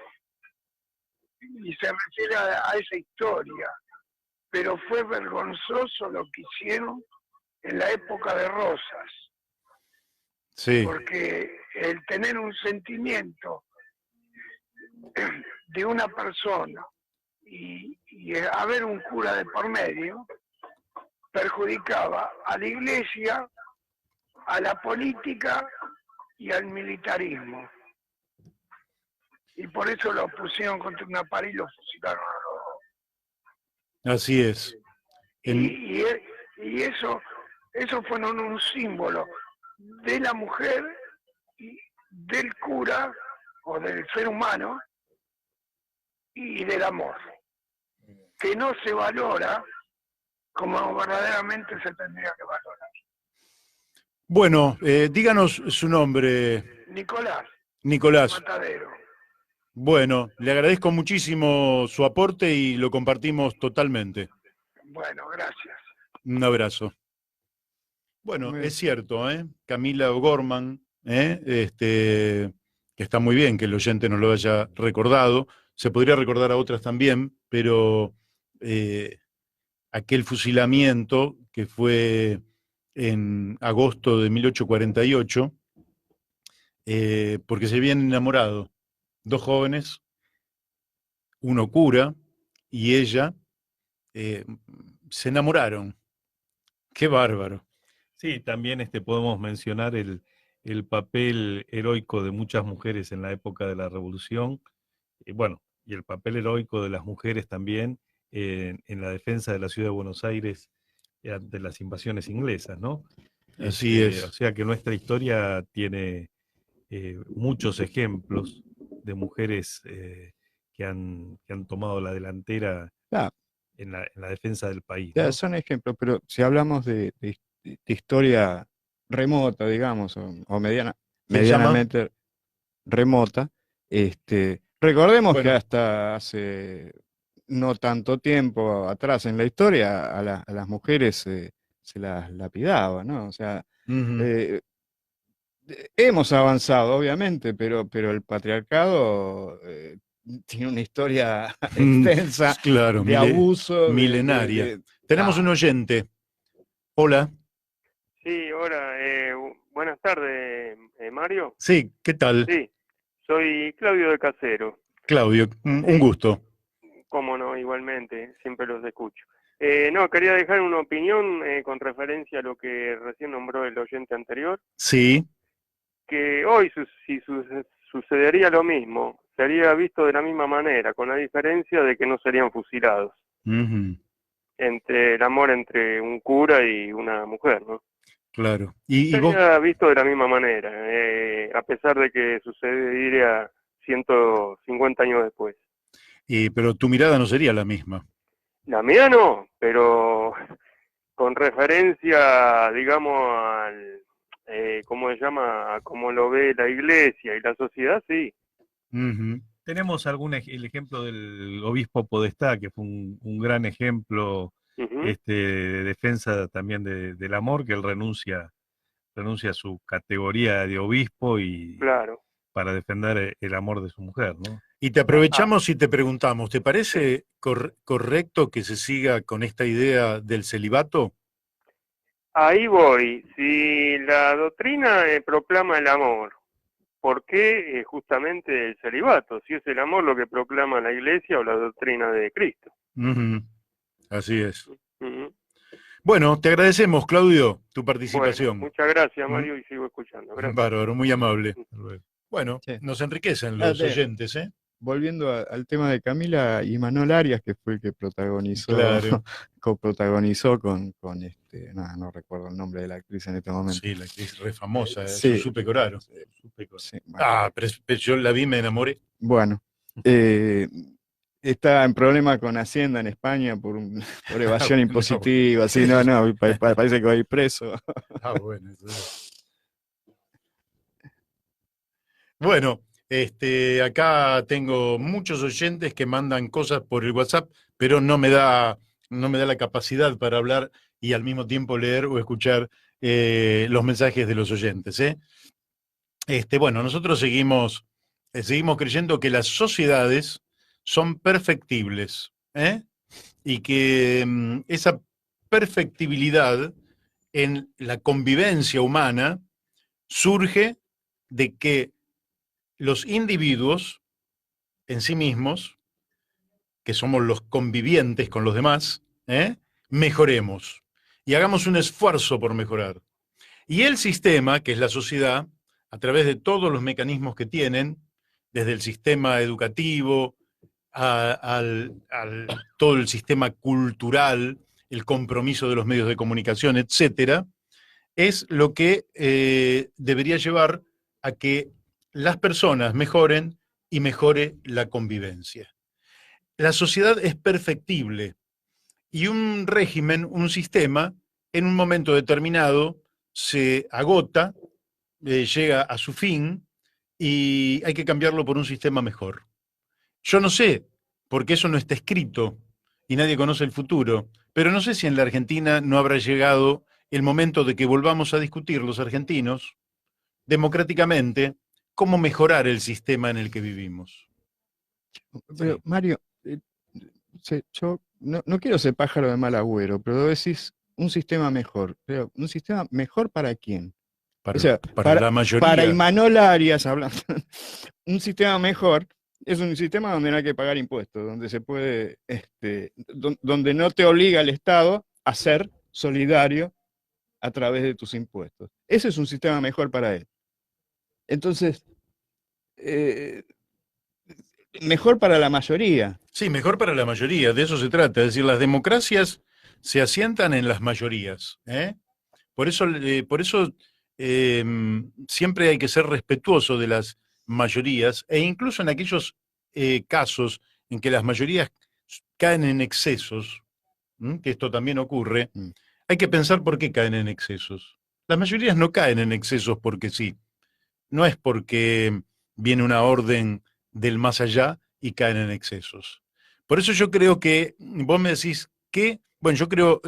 y se refiere a esa historia, pero fue vergonzoso lo que hicieron en la época de Rosas. Sí. Porque el tener un sentimiento de una persona y haber un cura de por medio perjudicaba a la iglesia, a la política y al militarismo. Y por eso lo pusieron contra una pared y lo fusilaron a los dos. Así es. Y eso fue un símbolo de la mujer y del cura o del ser humano y del amor, que no se valora como verdaderamente se tendría que valorar. Bueno, díganos su nombre. Nicolás. Matadero. Bueno, le agradezco muchísimo su aporte y lo compartimos totalmente. Bueno, gracias. Un abrazo. Bueno, es cierto, Camila O'Gorman, que está muy bien que el oyente nos lo haya recordado. Se podría recordar a otras también, pero aquel fusilamiento que fue en agosto de 1848, porque se habían enamorado 2 jóvenes, uno cura y ella, se enamoraron. ¡Qué bárbaro! Sí, también podemos mencionar el papel heroico de muchas mujeres en la época de la Revolución, y el papel heroico de las mujeres también en la defensa de la ciudad de Buenos Aires ante las invasiones inglesas, ¿no? Así es. O sea que nuestra historia tiene muchos ejemplos de mujeres que han tomado la delantera Claro, en la defensa del país, ya ¿no? son ejemplos, pero si hablamos de historia remota, digamos, o ¿Se llama? medianamente remota, recordemos que Bueno, hasta hace no tanto tiempo atrás en la historia a las mujeres se las lapidaba, ¿no? O sea, ujú. eh, hemos avanzado, obviamente, pero el patriarcado tiene una historia extensa Claro, de abuso, milenaria. Tenemos un oyente. Hola. Sí, hola, buenas tardes, Mario. Sí, ¿qué tal? Sí, soy Claudio de Casero. Claudio, un Sí, gusto. cómo no, igualmente, siempre los escucho. No, quería dejar una opinión con referencia a lo que recién nombró el oyente anterior, Sí. que hoy sucedería lo mismo, sería visto de la misma manera, con la diferencia de que no serían fusilados, Ujú, entre el amor entre un cura y una mujer, ¿no? claro. ¿Y vos? Sería visto de la misma manera, a pesar de que sucedería 150 años después. Pero tu mirada no sería la misma. La mía no, pero con referencia, digamos, ¿cómo se llama? A cómo lo ve la iglesia y la sociedad, sí. Ujú. Tenemos el ejemplo del obispo Podestá, que fue un gran ejemplo Ujú, de defensa también del amor, que él renuncia a su categoría de obispo y claro. para defender el amor de su mujer, ¿no? Y te Ah, aprovechamos y te preguntamos, ¿te sí. parece correcto que se siga con esta idea del celibato? Ahí voy. Si la doctrina proclama el amor, ¿por qué justamente el celibato? Si es el amor lo que proclama la iglesia o la doctrina de Cristo. Ujú, así es. Ujú. Bueno, te agradecemos, Claudio, tu Bueno, participación. muchas gracias, ¿Mm? Mario, y sigo escuchando. Gracias. Bárbaro, muy amable. Hasta luego. Bueno, Sí. nos enriquecen Ah, los oyentes, ¿eh? volviendo al tema de Camila y Manuel Arias, que fue el que protagonizó, Claro, coprotagonizó con no recuerdo el nombre de la actriz en este momento. sí, la actriz re famosa, Sí, Susu Pecoraro. sí, bueno. Ah, pero yo la vi, me enamoré. Bueno, está en problema con Hacienda en España por evasión Bueno, impositiva, así, parece que va a ir preso. bueno. Bueno, acá tengo muchos oyentes que mandan cosas por el WhatsApp, pero no me da la capacidad para hablar y al mismo tiempo leer o escuchar los mensajes de los oyentes, ¿eh? Bueno, nosotros seguimos creyendo que las sociedades son perfectibles, ¿eh? Y que esa perfectibilidad en la convivencia humana surge de que los individuos en sí mismos, que somos los convivientes con los demás, mejoremos y hagamos un esfuerzo por mejorar. Y el sistema, que es la sociedad, a través de todos los mecanismos que tienen, desde el sistema educativo, todo el sistema cultural, el compromiso de los medios de comunicación, etcétera, es lo que debería llevar a que las personas mejoren y mejore la convivencia. La sociedad es perfectible y un régimen, un sistema, en un momento determinado se agota, llega a su fin y hay que cambiarlo por un sistema mejor. Yo no sé, porque eso no está escrito y nadie conoce el futuro, pero no sé si en la Argentina no habrá llegado el momento de que volvamos a discutir los argentinos democráticamente cómo mejorar el sistema en el que vivimos. Pero, Sí. Mario, yo no quiero ser pájaro de mal agüero, pero decís un sistema mejor. Pero ¿un sistema mejor para quién? O sea, Para la para mayoría, Imanol Arias, hablando, un sistema mejor es un sistema donde no hay que pagar impuestos, donde se puede, donde no te obliga el Estado a ser solidario a través de tus impuestos. Ese es un sistema mejor para él. Entonces, eh, mejor para la mayoría. sí, mejor para la mayoría, de eso se trata. Es decir, las democracias se asientan en las mayorías. Por eso siempre hay que ser respetuoso de las mayorías, e incluso en aquellos casos en que las mayorías caen en excesos, que esto también ocurre, hay que pensar por qué caen en excesos. Las mayorías no caen en excesos porque sí. No es porque viene una orden del más allá y caen en excesos. Por eso yo creo que, vos me decís que, bueno, yo creo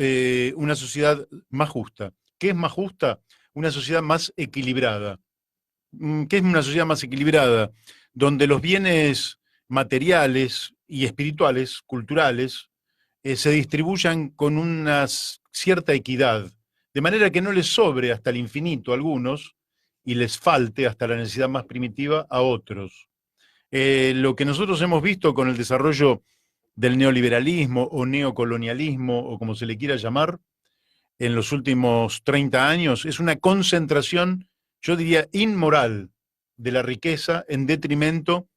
una sociedad más justa. ¿Qué es más justa? Una sociedad más equilibrada. ¿Qué es una sociedad más equilibrada? Donde los bienes materiales y espirituales, culturales, se distribuyan con una cierta equidad, de manera que no les sobre hasta el infinito a algunos y les falte hasta la necesidad más primitiva a otros. Lo que nosotros hemos visto con el desarrollo del neoliberalismo o neocolonialismo, o como se le quiera llamar, en los últimos 30 años, es una concentración, yo diría, inmoral de la riqueza en detrimento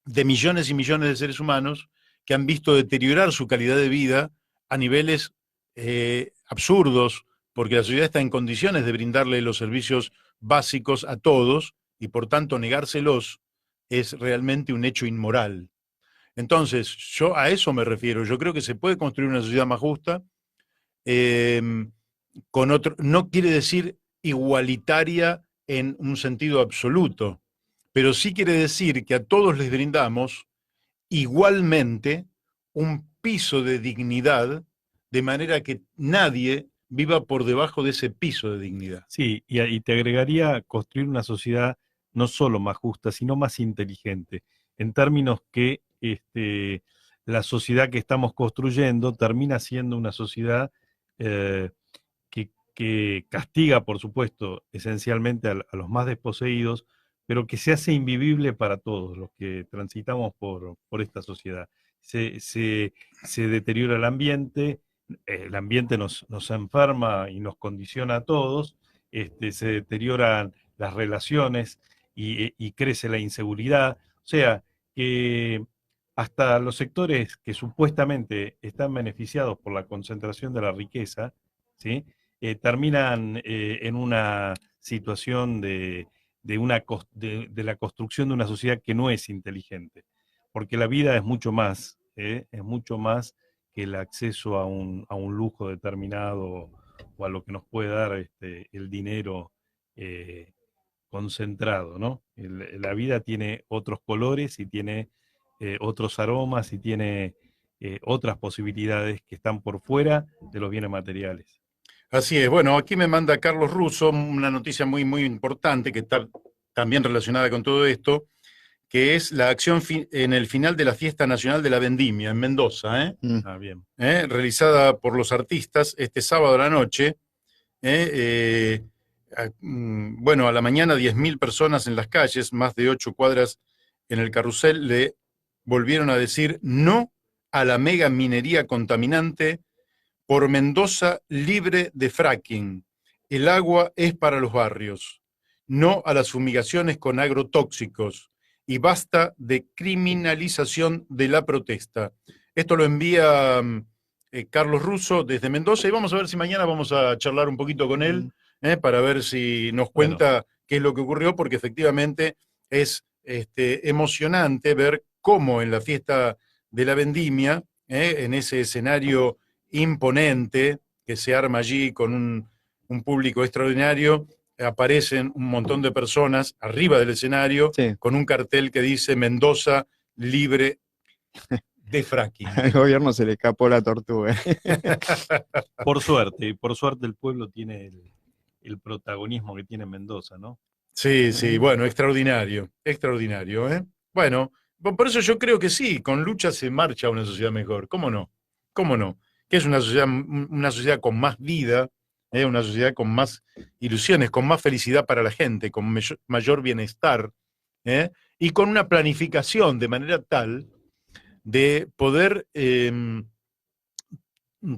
de millones y millones de seres humanos que han visto deteriorar su calidad de vida a niveles absurdos, porque la sociedad está en condiciones de brindarle los servicios básicos a todos y por tanto negárselos es realmente un hecho inmoral. Entonces, yo a eso me refiero. Yo creo que se puede construir una sociedad más justa, con otro, no quiere decir igualitaria en un sentido absoluto, pero sí quiere decir que a todos les brindamos igualmente un piso de dignidad, de manera que nadie viva por debajo de ese piso de dignidad. Sí, y te agregaría construir una sociedad no solo más justa, sino más inteligente, en términos que la sociedad que estamos construyendo termina siendo una sociedad que castiga, por supuesto, esencialmente a los más desposeídos, pero que se hace invivible para todos los que transitamos por esta sociedad. Se deteriora el ambiente nos enferma y nos condiciona a todos, se deterioran las relaciones y crece la inseguridad. O sea, que hasta los sectores que supuestamente están beneficiados por la concentración de la riqueza, ¿sí? Terminan en una situación de la construcción de una sociedad que no es inteligente, porque la vida es mucho más que el acceso a un lujo determinado o a lo que nos puede dar el dinero concentrado, ¿no? La vida tiene otros colores y tiene otros aromas y tiene otras posibilidades que están por fuera de los bienes materiales. Así es. Bueno, aquí me manda Carlos Russo una noticia muy, muy importante que está también relacionada con todo esto, que es la acción en el final de la Fiesta Nacional de la Vendimia en Mendoza, Bien. realizada por los artistas este sábado a la noche. Bueno, a la mañana 10.000 personas en las calles, más de 8 cuadras en el carrusel, le volvieron a decir no a la mega minería contaminante. Por Mendoza libre de fracking. El agua es para los barrios. No a las fumigaciones con agrotóxicos. Y basta de criminalización de la protesta. Esto lo envía Carlos Russo desde Mendoza y vamos a ver si mañana vamos a charlar un poquito con él para ver si nos cuenta qué es lo que ocurrió, porque efectivamente es emocionante ver cómo en la fiesta de la vendimia, en ese escenario imponente que se arma allí con un público extraordinario, aparecen un montón de personas arriba del escenario con un cartel que dice Mendoza libre de fracking. Al gobierno se le escapó la tortuga. Por suerte el pueblo tiene el protagonismo que tiene Mendoza, ¿no? Sí, sí, bueno, extraordinario, extraordinario, ¿eh? Bueno, por eso yo creo que sí, con lucha se marcha a una sociedad mejor, ¿cómo no? ¿Cómo no? Que es una sociedad con más vida, una sociedad con más ilusiones, con más felicidad para la gente, con mayor bienestar, y con una planificación de manera tal de poder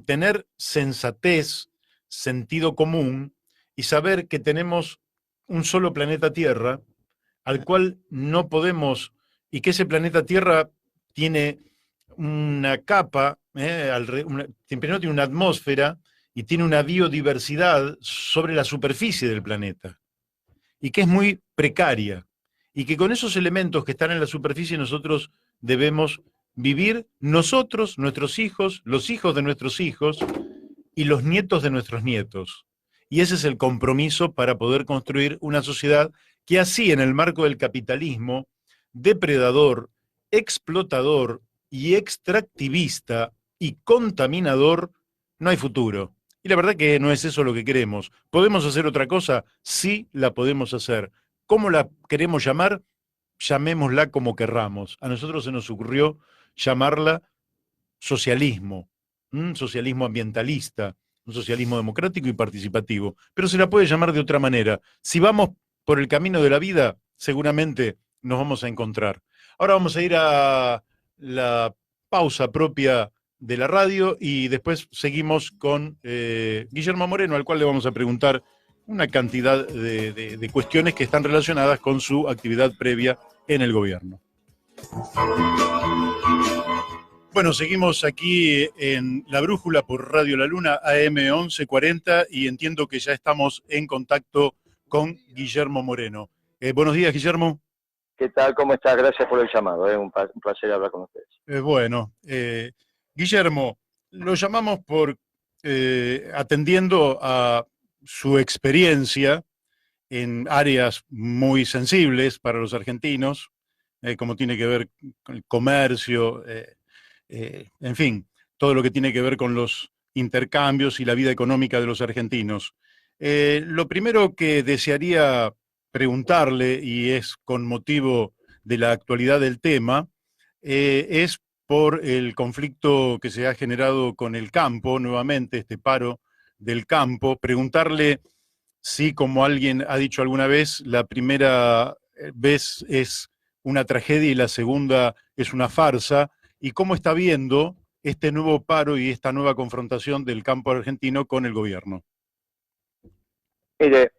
tener sensatez, sentido común y saber que tenemos un solo planeta Tierra al cual no podemos, y que ese planeta Tierra tiene una capa primero tiene una atmósfera y tiene una biodiversidad sobre la superficie del planeta, y que es muy precaria, y que con esos elementos que están en la superficie nosotros debemos vivir nosotros, nuestros hijos, los hijos de nuestros hijos y los nietos de nuestros nietos. Y ese es el compromiso para poder construir una sociedad que así, en el marco del capitalismo depredador, explotador y extractivista y contaminador, no hay futuro. Y la verdad que no es eso lo que queremos. ¿Podemos hacer otra cosa? Sí, la podemos hacer. ¿Cómo la queremos llamar? Llamémosla como querramos. A nosotros se nos ocurrió llamarla socialismo, socialismo ambientalista, un socialismo democrático y participativo. Pero se la puede llamar de otra manera. Si vamos por el camino de la vida, seguramente nos vamos a encontrar. Ahora vamos a ir a la pausa propia de la radio y después seguimos con Guillermo Moreno, al cual le vamos a preguntar una cantidad de cuestiones que están relacionadas con su actividad previa en el gobierno. Bueno, seguimos aquí en La Brújula por Radio La Luna, AM 1140, y entiendo que ya estamos en contacto con Guillermo Moreno. Buenos días, Guillermo. ¿Qué tal? ¿Cómo estás? Gracias por el llamado. Un placer hablar con ustedes. Guillermo, lo llamamos por atendiendo a su experiencia en áreas muy sensibles para los argentinos, como tiene que ver con el comercio, en fin, todo lo que tiene que ver con los intercambios y la vida económica de los argentinos. Lo primero que desearía preguntarle, y es con motivo de la actualidad del tema, es por el conflicto que se ha generado con el campo, nuevamente este paro del campo, preguntarle si, como alguien ha dicho alguna vez, la primera vez es una tragedia y la segunda es una farsa, y cómo está viendo este nuevo paro y esta nueva confrontación del campo argentino con el gobierno. Mire,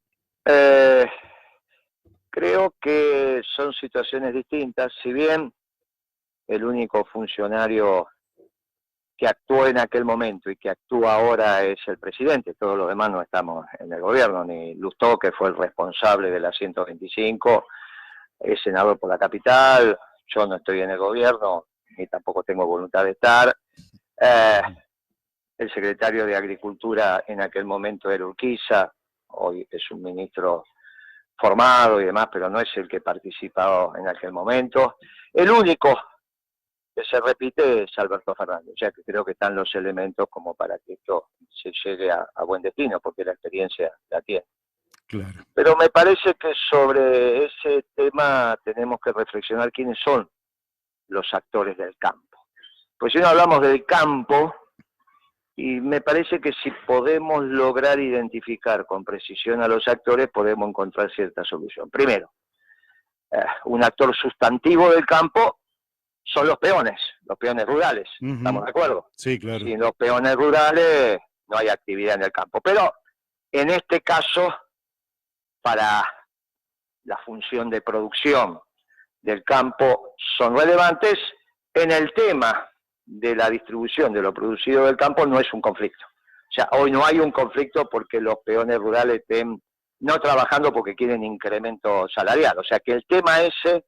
creo que son situaciones distintas. Si bien el único funcionario que actuó en aquel momento y que actúa ahora es el presidente, todos los demás no estamos en el gobierno, ni Lustó, que fue el responsable de la 125, es senador por la capital, yo no estoy en el gobierno, ni tampoco tengo voluntad de estar. El secretario de Agricultura en aquel momento era Urquiza, hoy es un ministro formado y demás, pero no es el que participaba en aquel momento. El único que se repite es Alberto Fernández, ya que creo que están los elementos como para que esto se llegue a buen destino, porque la experiencia la tiene. Claro. Pero me parece que sobre ese tema tenemos que reflexionar quiénes son los actores del campo. Pues si no hablamos del campo, y me parece que si podemos lograr identificar con precisión a los actores, podemos encontrar cierta solución. Primero, un actor sustantivo del campo son los peones rurales, ¿estamos de acuerdo? Sí, claro. Sin los peones rurales no hay actividad en el campo. Pero en este caso, para la función de producción del campo son relevantes. En el tema de la distribución de lo producido del campo no es un conflicto. O sea, hoy no hay un conflicto porque los peones rurales estén no trabajando porque quieren incremento salarial. O sea que el tema ese,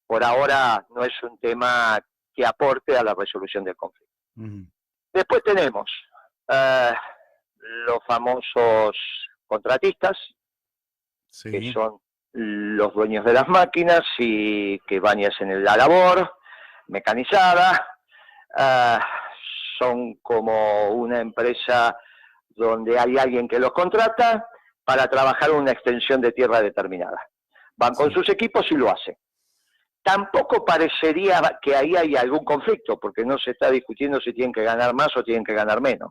por ahora, no es un tema que aporte a la resolución del conflicto. Después tenemos los famosos contratistas, sí, que son los dueños de las máquinas y que van y hacen la labor mecanizada. Son como una empresa donde hay alguien que los contrata para trabajar una extensión de tierra determinada. Van con sus equipos y lo hacen. Tampoco parecería que ahí hay algún conflicto, porque no se está discutiendo si tienen que ganar más o tienen que ganar menos.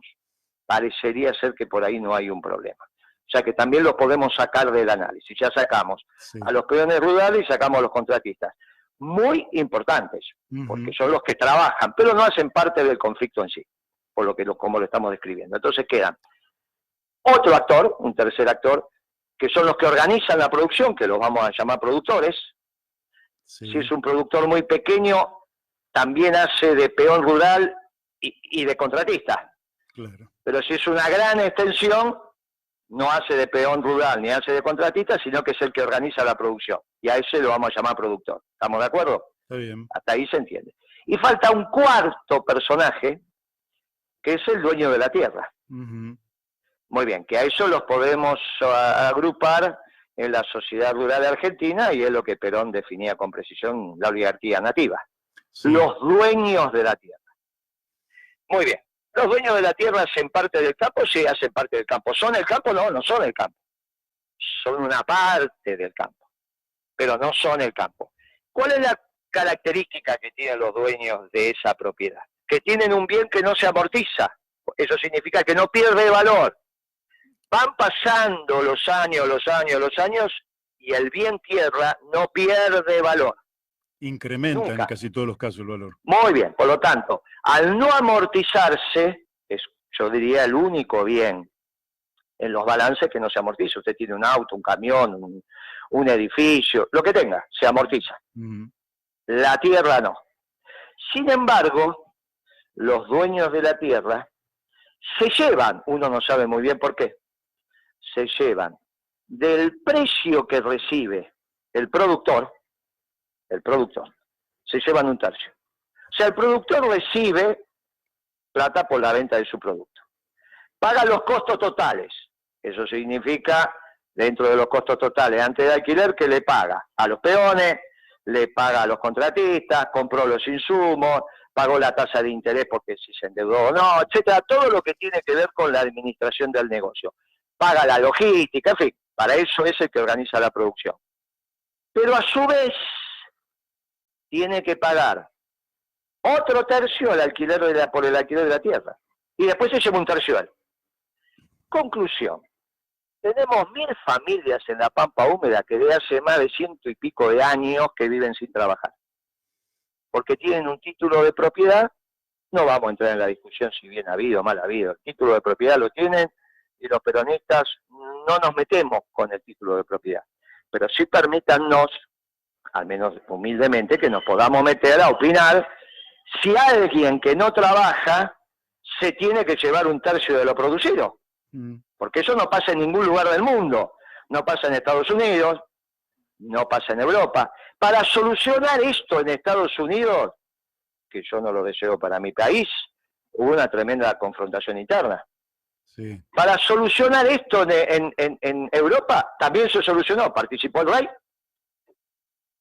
Parecería ser que por ahí no hay un problema. O sea que también lo podemos sacar del análisis. Ya sacamos a los peones rurales y sacamos a los contratistas. Muy importantes, porque son los que trabajan, pero no hacen parte del conflicto en sí, por lo que como lo estamos describiendo. Entonces quedan otro actor, un tercer actor, que son los que organizan la producción, que los vamos a llamar productores. Sí. Si es un productor muy pequeño, también hace de peón rural y de contratista. Claro. Pero si es una gran extensión, no hace de peón rural ni hace de contratista, sino que es el que organiza la producción. Y a ese lo vamos a llamar productor. ¿Estamos de acuerdo? Está bien. Hasta ahí se entiende. Y falta un cuarto personaje, que es el dueño de la tierra. Ujú. Muy bien, que a eso los podemos agrupar en la sociedad rural argentina, y es lo que Perón definía con precisión, la oligarquía nativa. Sí. Los dueños de la tierra. Muy bien. ¿Los dueños de la tierra hacen parte del campo? Sí, hacen parte del campo. ¿Son el campo? No, no son el campo. Son una parte del campo, pero no son el campo. ¿Cuál es la característica que tienen los dueños de esa propiedad? Que tienen un bien que no se amortiza. Eso significa que no pierde valor. Van pasando los años, y el bien tierra no pierde valor. Incrementa Nunca. en casi todos los casos el valor. Muy bien, por lo tanto, al no amortizarse, es, yo diría, el único bien en los balances que no se amortiza. Usted tiene un auto, un camión, un edificio, lo que tenga, se amortiza. Ujú. La tierra no. Sin embargo, los dueños de la tierra se llevan, uno no sabe muy bien por qué, se llevan del precio que recibe el productor, se llevan un tercio. O sea, el productor recibe plata por la venta de su producto. Paga los costos totales. Eso significa, dentro de los costos totales antes de alquiler, que le paga a los peones, le paga a los contratistas, compró los insumos, pagó la tasa de interés porque si se endeudó o no, etcétera, todo lo que tiene que ver con la administración del negocio. Paga la logística, en fin, para eso es el que organiza la producción. Pero a su vez tiene que pagar otro tercio al alquiler por el alquiler de la tierra. Y después se lleva un tercio a él. Conclusión. Tenemos 1000 familias en la Pampa Húmeda que de hace más de 100 y pico de años que viven sin trabajar. Porque tienen un título de propiedad, no vamos a entrar en la discusión si bien ha habido o mal ha habido, el título de propiedad lo tienen y los peronistas no nos metemos con el título de propiedad. Pero sí permítannos, al menos humildemente, que nos podamos meter a opinar si alguien que no trabaja se tiene que llevar un tercio de lo producido. Porque eso no pasa en ningún lugar del mundo. No pasa en Estados Unidos, no pasa en Europa. Para solucionar esto en Estados Unidos, que yo no lo deseo para mi país, hubo una tremenda confrontación interna. Sí. Para solucionar esto en Europa, también se solucionó. Participó el rey.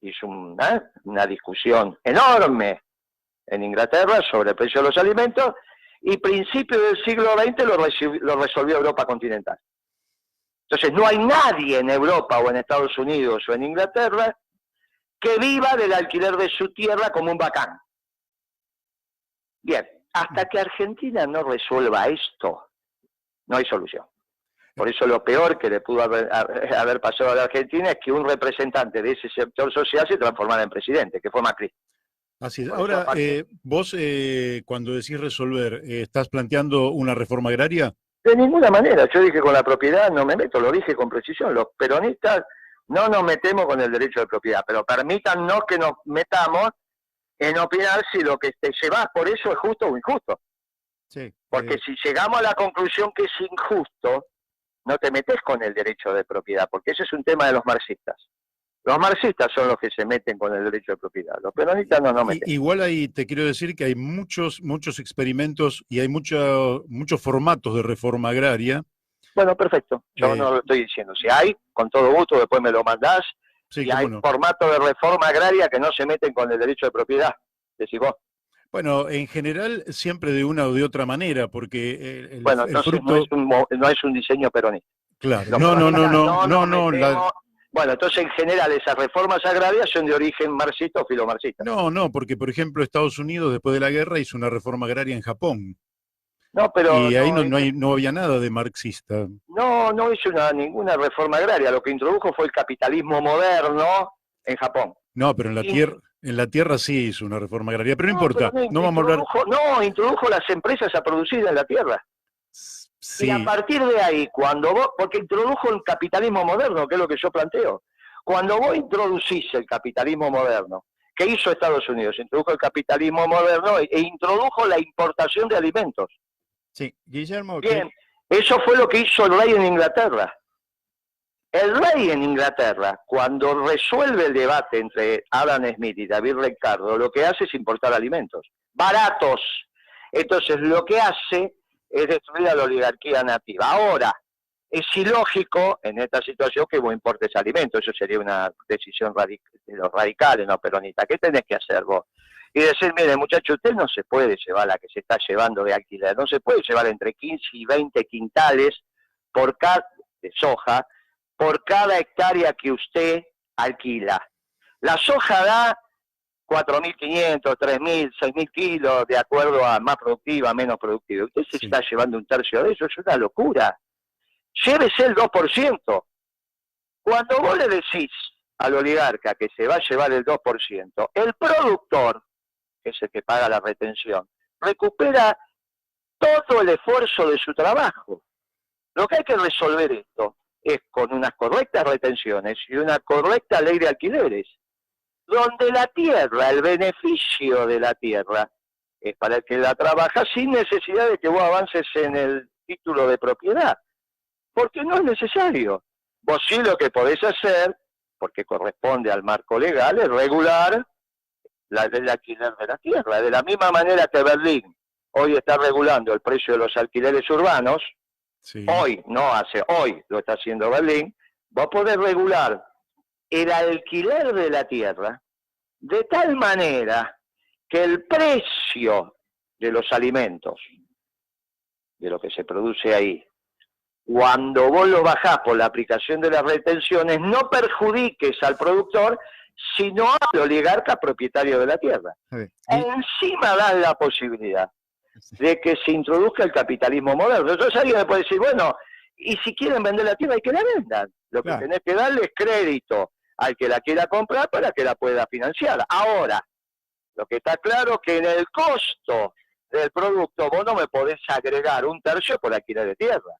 Hizo una discusión enorme en Inglaterra sobre el precio de los alimentos, y principios del siglo XX lo resolvió Europa continental. Entonces no hay nadie en Europa o en Estados Unidos o en Inglaterra que viva del alquiler de su tierra como un bacán. Bien, hasta que Argentina no resuelva esto, no hay solución. Por eso lo peor que le pudo haber pasado a la Argentina es que un representante de ese sector social se transformara en presidente, que fue Macri. Así es. Por Ahora, esa parte. vos cuando decís resolver, ¿estás planteando una reforma agraria? De ninguna manera. Yo dije con la propiedad no me meto, lo dije con precisión. Los peronistas no nos metemos con el derecho de propiedad, pero permítannos que nos metamos en opinar si lo que te llevas por eso es justo o injusto. Sí. Porque si llegamos a la conclusión que es injusto, no te metes con el derecho de propiedad, porque ese es un tema de los marxistas. Los marxistas son los que se meten con el derecho de propiedad. Los peronistas no nos meten. Igual ahí te quiero decir que hay muchos experimentos y hay muchos formatos de reforma agraria. Bueno, perfecto. Yo no lo estoy diciendo. Si hay, con todo gusto, después me lo mandás. Sí, y hay no. formatos de reforma agraria que no se meten con el derecho de propiedad. Decís vos. Bueno, en general siempre de una o de otra manera, porque el entonces fruto... no es un diseño peronista. Claro, no. Bueno, entonces en general esas reformas agrarias son de origen marxista o filomarxista. No, porque por ejemplo Estados Unidos después de la guerra hizo una reforma agraria en Japón. No, pero y ahí no había nada de marxista. No hizo ninguna reforma agraria. Lo que introdujo fue el capitalismo moderno en Japón. No, pero en la tierra sí hizo una reforma agraria, pero no importa. No vamos a hablar. No, introdujo las empresas a producir en la tierra. Sí. Y a partir de ahí, porque introdujo el capitalismo moderno, que es lo que yo planteo. Cuando vos introducís el capitalismo moderno, ¿Qué hizo Estados Unidos? Introdujo el capitalismo moderno e introdujo la importación de alimentos. Sí, Guillermo. Bien, eso fue lo que hizo el rey en Inglaterra. El rey en Inglaterra, cuando resuelve el debate entre Adam Smith y David Ricardo, lo que hace es importar alimentos baratos. Entonces, lo que hace es destruir a la oligarquía nativa. Ahora, es ilógico en esta situación que vos importes alimentos. Eso sería una decisión de los radicales, no peronistas. ¿Qué tenés que hacer vos? Y decir, mire, muchacho, usted no se puede llevar la que se está llevando de alquiler. No se puede llevar entre 15 y 20 quintales de soja por cada hectárea que usted alquila. La soja da 4.500, 3.000, 6.000 kilos, de acuerdo a más productiva, menos productiva. Usted se está llevando un tercio de eso, es una locura. Llévese el 2%. Cuando vos le decís al oligarca que se va a llevar el 2%, el productor, que es el que paga la retención, recupera todo el esfuerzo de su trabajo. Lo que hay que resolver esto es con unas correctas retenciones y una correcta ley de alquileres, donde la tierra, el beneficio de la tierra, es para el que la trabaja sin necesidad de que vos avances en el título de propiedad, porque no es necesario. Vos sí lo que podés hacer, porque corresponde al marco legal, es regular el alquiler de la tierra. De la misma manera que Berlín hoy está regulando el precio de los alquileres urbanos, hoy lo está haciendo Berlín, vos podés regular el alquiler de la tierra de tal manera que el precio de los alimentos, de lo que se produce ahí, cuando vos lo bajás por la aplicación de las retenciones, no perjudiques al productor, sino al oligarca propietario de la tierra. Encima das la posibilidad de que se introduzca el capitalismo moderno. Entonces alguien me puede decir, bueno, y si quieren vender la tierra, hay que la vendan. Lo que tenés que darle es crédito al que la quiera comprar para que la pueda financiar. Ahora, lo que está claro es que en el costo del producto vos no me podés agregar un tercio por alquiler de tierra.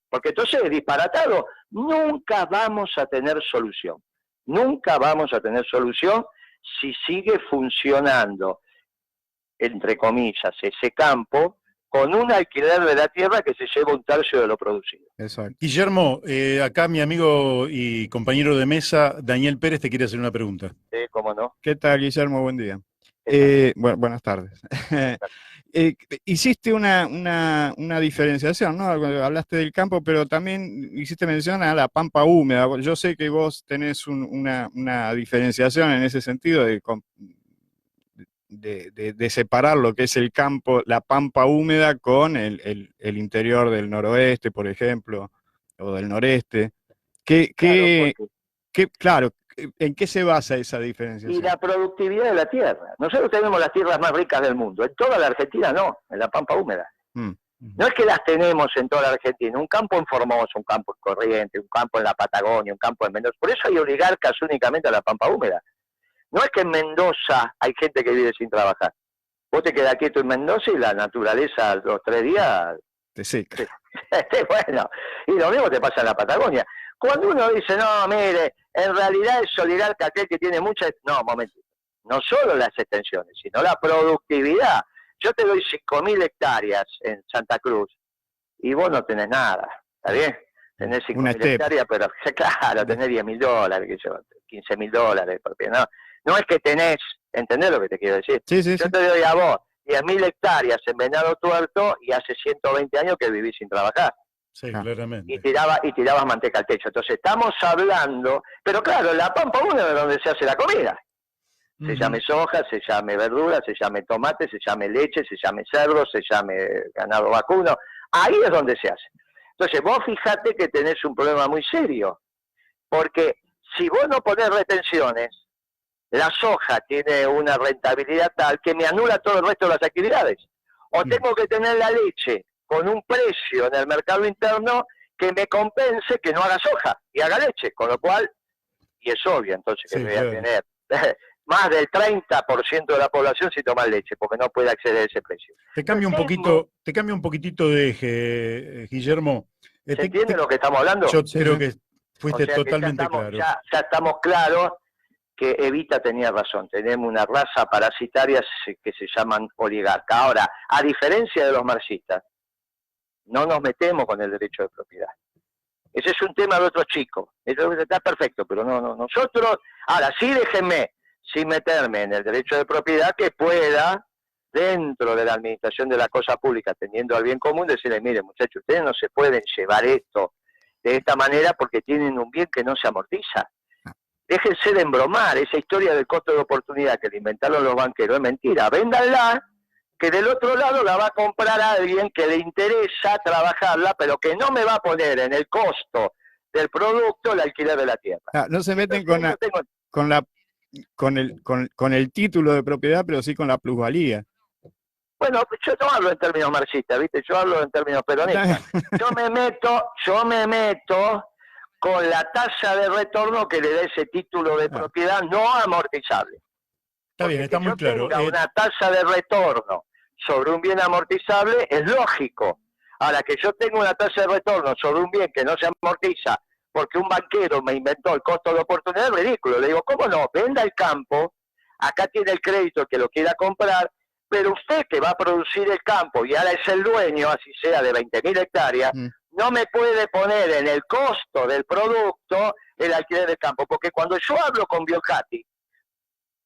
Porque entonces es disparatado. Nunca vamos a tener solución. Nunca vamos a tener solución si sigue funcionando, entre comillas, ese campo con un alquiler de la tierra que se lleva un tercio de lo producido. Exacto. Guillermo, acá mi amigo y compañero de mesa, Daniel Pérez, te quiere hacer una pregunta. Sí, cómo no. ¿Qué tal, Guillermo? Buen día. Buenas tardes. Hiciste una diferenciación, ¿no? Hablaste del campo, pero también hiciste mención a la pampa húmeda. Yo sé que vos tenés una diferenciación en ese sentido de separar lo que es el campo, la pampa húmeda con el interior del noroeste, por ejemplo, o del noreste. Claro, ¿en qué se basa esa diferenciación? Y la productividad de la tierra. Nosotros tenemos las tierras más ricas del mundo. En toda la Argentina no, en la pampa húmeda. No es que las tenemos en toda la Argentina. Un campo en Formosa, un campo en Corrientes, un campo en la Patagonia, un campo en Mendoza. Por eso hay oligarcas únicamente a la pampa húmeda. No es que en Mendoza hay gente que vive sin trabajar. Vos te quedás quieto en Mendoza y la naturaleza a los 3 días... te seca. Bueno, y lo mismo te pasa en la Patagonia. Cuando uno dice, no, mire, en realidad es oligarca aquel que tiene muchas... No, momentito. No solo las extensiones, sino la productividad. Yo te doy 5.000 hectáreas en Santa Cruz y vos no tenés nada, ¿está bien? Tenés 5.000 hectáreas, pero claro, tenés $10.000, que yo, $15.000, porque no es que tenés, ¿entendés lo que te quiero decir? Sí, yo te doy a vos 10.000 hectáreas en Venado Tuerto y hace 120 años que vivís sin trabajar. Sí, claramente. Y tirabas manteca al techo. Entonces estamos hablando, pero claro, la pampa húmeda es donde se hace la comida. Se llame soja, se llame verdura, se llame tomate, se llame leche, se llame cerdo, se llame ganado vacuno. Ahí es donde se hace. Entonces vos fijate que tenés un problema muy serio. Porque si vos no ponés retenciones, la soja tiene una rentabilidad tal que me anula todo el resto de las actividades. O tengo que tener la leche con un precio en el mercado interno que me compense que no haga soja y haga leche, con lo cual, y es obvio entonces que voy a tener más del 30% de la población sin tomar leche, porque no puede acceder a ese precio. Te cambio un poquitito de eje, Guillermo. ¿Se entiende lo que estamos hablando? Yo creo que fuiste totalmente claro. Ya estamos claros que Evita tenía razón, tenemos una raza parasitaria que se llaman oligarcas. Ahora, a diferencia de los marxistas, no nos metemos con el derecho de propiedad. Ese es un tema de otro chico. Eso está perfecto, pero no. Nosotros, ahora sí déjenme, sin meterme en el derecho de propiedad, que pueda, dentro de la administración de la cosa pública, teniendo al bien común, decirle, mire muchachos, ustedes no se pueden llevar esto de esta manera porque tienen un bien que no se amortiza. Déjense de embromar, esa historia del costo de oportunidad que le inventaron los banqueros es mentira. Véndanla, que del otro lado la va a comprar a alguien que le interesa trabajarla, pero que no me va a poner en el costo del producto el alquiler de la tierra. No se meten Entonces, con el título de propiedad, pero sí con la plusvalía. Bueno, yo no hablo en términos marxistas, ¿viste? Yo hablo en términos peronistas. Yo me meto con la tasa de retorno que le da ese título de propiedad no amortizable. Está bien, está muy claro. Una tasa de retorno sobre un bien amortizable es lógico. Ahora, que yo tengo una tasa de retorno sobre un bien que no se amortiza porque un banquero me inventó el costo de oportunidad, es ridículo. Le digo, ¿cómo no? Venda el campo, acá tiene el crédito que lo quiera comprar, pero usted que va a producir el campo y ahora es el dueño, así sea de 20.000 hectáreas, no me puede poner en el costo del producto el alquiler del campo, porque cuando yo hablo con Biocati,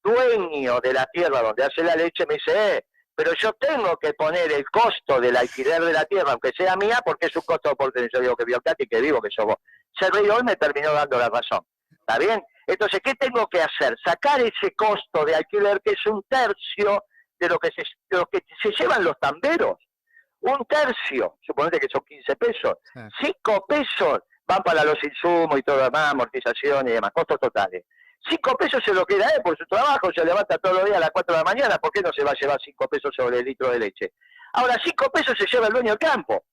dueño de la tierra donde hace la leche, me dice, pero yo tengo que poner el costo del alquiler de la tierra, aunque sea mía, porque es un costo de oportunidad. Yo digo que Biocati, que digo que sos vos. Se rió y me terminó dando la razón. ¿Está bien? Entonces, ¿qué tengo que hacer? Sacar ese costo de alquiler, que es un tercio de lo que se llevan los tamberos. Un tercio, suponete que son 15 pesos. 5 pesos van para los insumos y todo lo demás, amortización y demás, costos totales. 5 pesos se lo queda él por su trabajo, se levanta todos los días a las 4 de la mañana, ¿por qué no se va a llevar 5 pesos sobre el litro de leche? Ahora, 5 pesos se lleva el dueño del campo,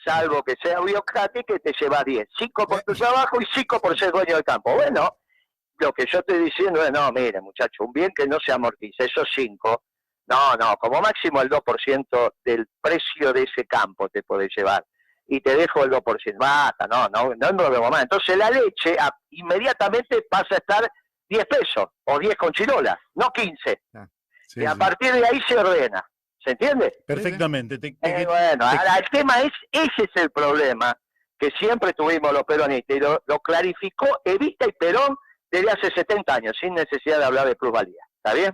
salvo que sea Biocati, que te lleva 10. 5 por tu trabajo y 5 por ser dueño del campo. Bueno, lo que yo estoy diciendo es, no, mire muchacho, un bien que no se amortiza, esos 5, no, como máximo el 2% del precio de ese campo te podés llevar. Y te dejo el 2%. Basta, no es problema más. Entonces la leche inmediatamente pasa a estar 10 pesos, o 10 con chirola, no 15. Y a partir de ahí se ordena. ¿Se entiende? Perfectamente. Bueno, ahora el tema es, ese es el problema que siempre tuvimos los peronistas, y lo clarificó Evita y Perón desde hace 70 años, sin necesidad de hablar de plusvalía. ¿Está bien?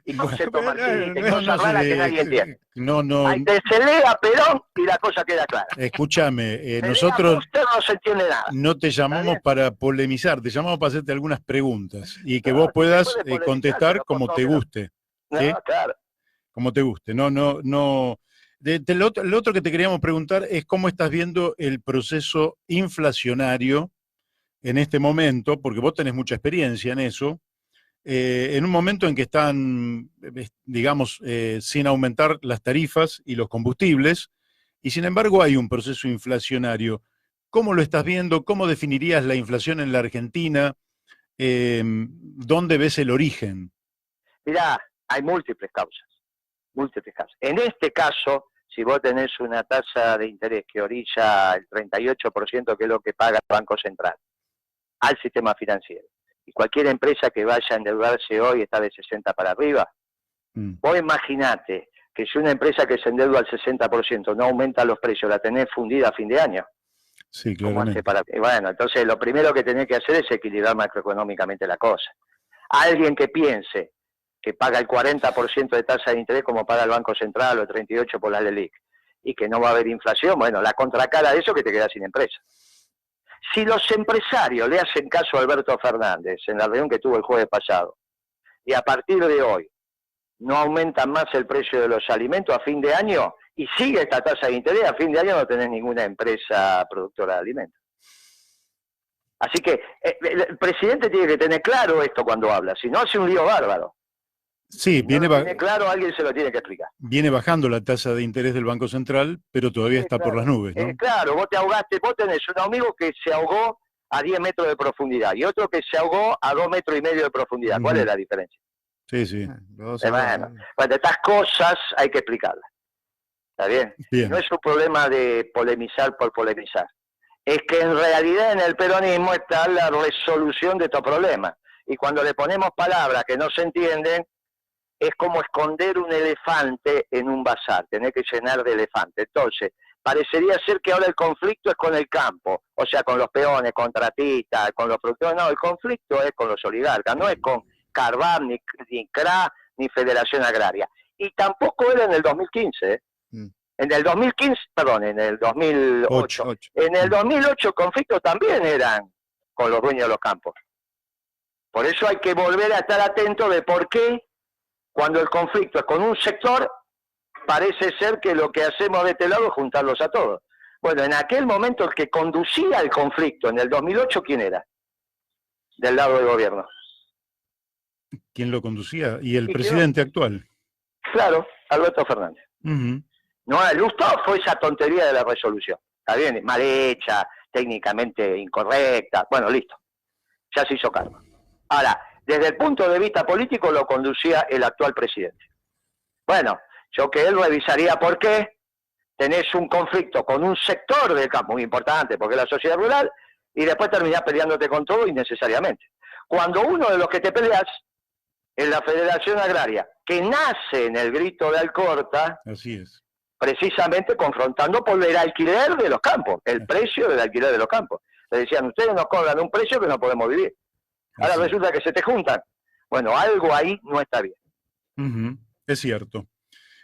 Y conceptos marxistas, y cosas raras que nadie entiende. Que se lea Perón y la cosa queda clara. Escúchame, nosotros usted no se entiende nada. no te llamamos para polemizar, te llamamos para hacerte algunas preguntas y que vos puedas contestar como te guste. ¿Sí? Claro. Como te guste. Lo otro que te queríamos preguntar es cómo estás viendo el proceso inflacionario en este momento, porque vos tenés mucha experiencia en eso. En un momento en que están, digamos, sin aumentar las tarifas y los combustibles, y sin embargo hay un proceso inflacionario. ¿Cómo lo estás viendo? ¿Cómo definirías la inflación en la Argentina? ¿Dónde ves el origen? Mirá, hay múltiples causas. En este caso, si vos tenés una tasa de interés que orilla el 38%, que es lo que paga el Banco Central, al sistema financiero, y cualquier empresa que vaya a endeudarse hoy está de 60 para arriba. Vos imaginate que si una empresa que se endeuda al 60% no aumenta los precios, la tenés fundida a fin de año. Sí, claramente. Bueno, entonces lo primero que tenés que hacer es equilibrar macroeconómicamente la cosa. Alguien que piense que paga el 40% de tasa de interés como paga el Banco Central o el 38% por la LELIQ y que no va a haber inflación, bueno, la contracara de eso que te quedas sin empresa. Si los empresarios le hacen caso a Alberto Fernández en la reunión que tuvo el jueves pasado, y a partir de hoy no aumentan más el precio de los alimentos a fin de año, y sigue esta tasa de interés, a fin de año no tenés ninguna empresa productora de alimentos. Así que el presidente tiene que tener claro esto cuando habla, si no hace un lío bárbaro. Sí, tiene claro, alguien se lo tiene que explicar. Viene bajando la tasa de interés del Banco Central, pero todavía está por las nubes, ¿no? Claro, vos te ahogaste, vos tenés un amigo que se ahogó a 10 metros de profundidad y otro que se ahogó a 2,5 metros de profundidad. ¿Cuál es la diferencia? Sí. Bueno, estas cosas hay que explicarlas. ¿Está bien? No es un problema de polemizar por polemizar. Es que en realidad en el peronismo está la resolución de estos problemas. Y cuando le ponemos palabras que no se entienden, es como esconder un elefante en un bazar, tener que llenar de elefante. Entonces, parecería ser que ahora el conflicto es con el campo, o sea, con los peones, contratistas, con los productores. No, el conflicto es con los oligarcas, no es con Carvab, ni CRA, ni Federación Agraria. Y tampoco era en el 2015, ¿eh? En el 2015, perdón, en el 2008. En el 2008 el conflicto también eran con los dueños de los campos. Por eso hay que volver a estar atento de por qué, cuando el conflicto es con un sector, parece ser que lo que hacemos de este lado es juntarlos a todos. Bueno, en aquel momento el que conducía el conflicto en el 2008, ¿quién era? Del lado del gobierno. ¿Quién lo conducía? ¿Y el presidente actual? Claro, Alberto Fernández. No le gustó, fue esa tontería de la resolución. Está bien, mal hecha, técnicamente incorrecta. Bueno, listo. Ya se hizo cargo. Ahora, desde el punto de vista político lo conducía el actual presidente. Bueno, yo que él revisaría por qué tenés un conflicto con un sector del campo muy importante, porque es la sociedad rural, y después terminás peleándote con todo innecesariamente. Cuando uno de los que te peleas es la Federación Agraria, que nace en el grito de Alcorta, así es, precisamente confrontando por el alquiler de los campos, el precio del alquiler de los campos. Le decían, ustedes nos cobran un precio que no podemos vivir. Ahora así resulta que se te juntan. Bueno, algo ahí no está bien. Es cierto.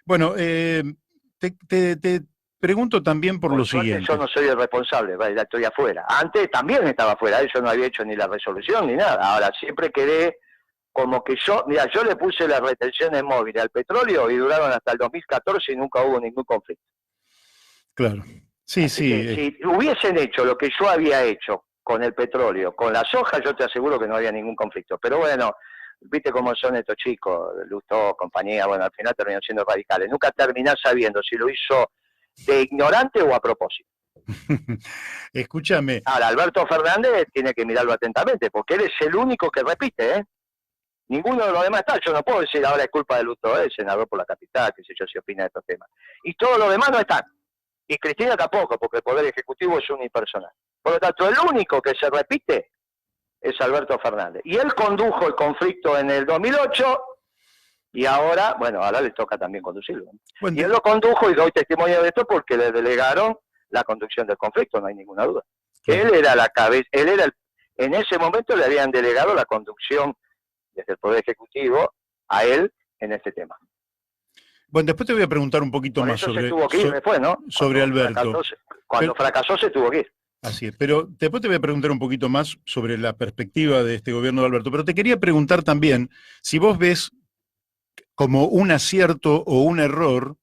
Bueno, te pregunto también por lo siguiente. Yo no soy el responsable, ya estoy afuera. Antes también estaba afuera, yo no había hecho ni la resolución ni nada. Ahora siempre quedé como que yo le puse las retenciones móviles al petróleo y duraron hasta el 2014 y nunca hubo ningún conflicto. Claro, sí, Así que si hubiesen hecho lo que yo había hecho con el petróleo, con la soja, yo te aseguro que no había ningún conflicto. Pero bueno, viste cómo son estos chicos, Lustó, compañía, bueno, al final terminan siendo radicales. Nunca terminás sabiendo si lo hizo de ignorante o a propósito. Escúchame. Ahora, Alberto Fernández tiene que mirarlo atentamente, porque él es el único que repite, ¿eh? Ninguno de los demás está. Yo no puedo decir ahora es culpa de Lustó, el senador por la capital, qué sé yo, si opina de estos temas. Y todos los demás no están. Y Cristina tampoco, porque el Poder Ejecutivo es unipersonal. Por lo tanto, el único que se repite es Alberto Fernández. Y él condujo el conflicto en el 2008 y ahora, bueno, ahora le toca también conducirlo. Bueno, y él lo condujo y doy testimonio de esto porque le delegaron la conducción del conflicto, no hay ninguna duda. Claro. Él era la cabeza, en ese momento le habían delegado la conducción desde el Poder Ejecutivo a él en este tema. Bueno, después te voy a preguntar un poquito Por más eso sobre, se tuvo que ir después, ¿no? sobre Alberto. Cuando fracasó se tuvo que ir. Así es, pero después te voy a preguntar un poquito más sobre la perspectiva de este gobierno de Alberto, pero te quería preguntar también si vos ves como un acierto o un error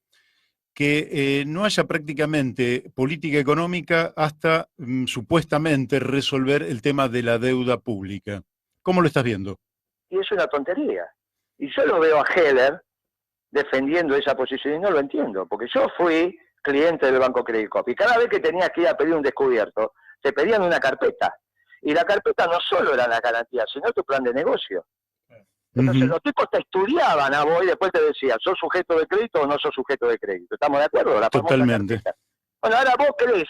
que no haya prácticamente política económica hasta supuestamente resolver el tema de la deuda pública. ¿Cómo lo estás viendo? Y es una tontería. Y yo lo veo a Heller defendiendo esa posición y no lo entiendo, porque yo fui cliente del Banco Credit Cop y cada vez que tenías que ir a pedir un descubierto, te pedían una carpeta. Y la carpeta no solo era la garantía, sino tu plan de negocio. Entonces los tipos te estudiaban a vos y después te decían, ¿sos sujeto de crédito o no sos sujeto de crédito? ¿Estamos de acuerdo? La Totalmente. Bueno, ahora vos querés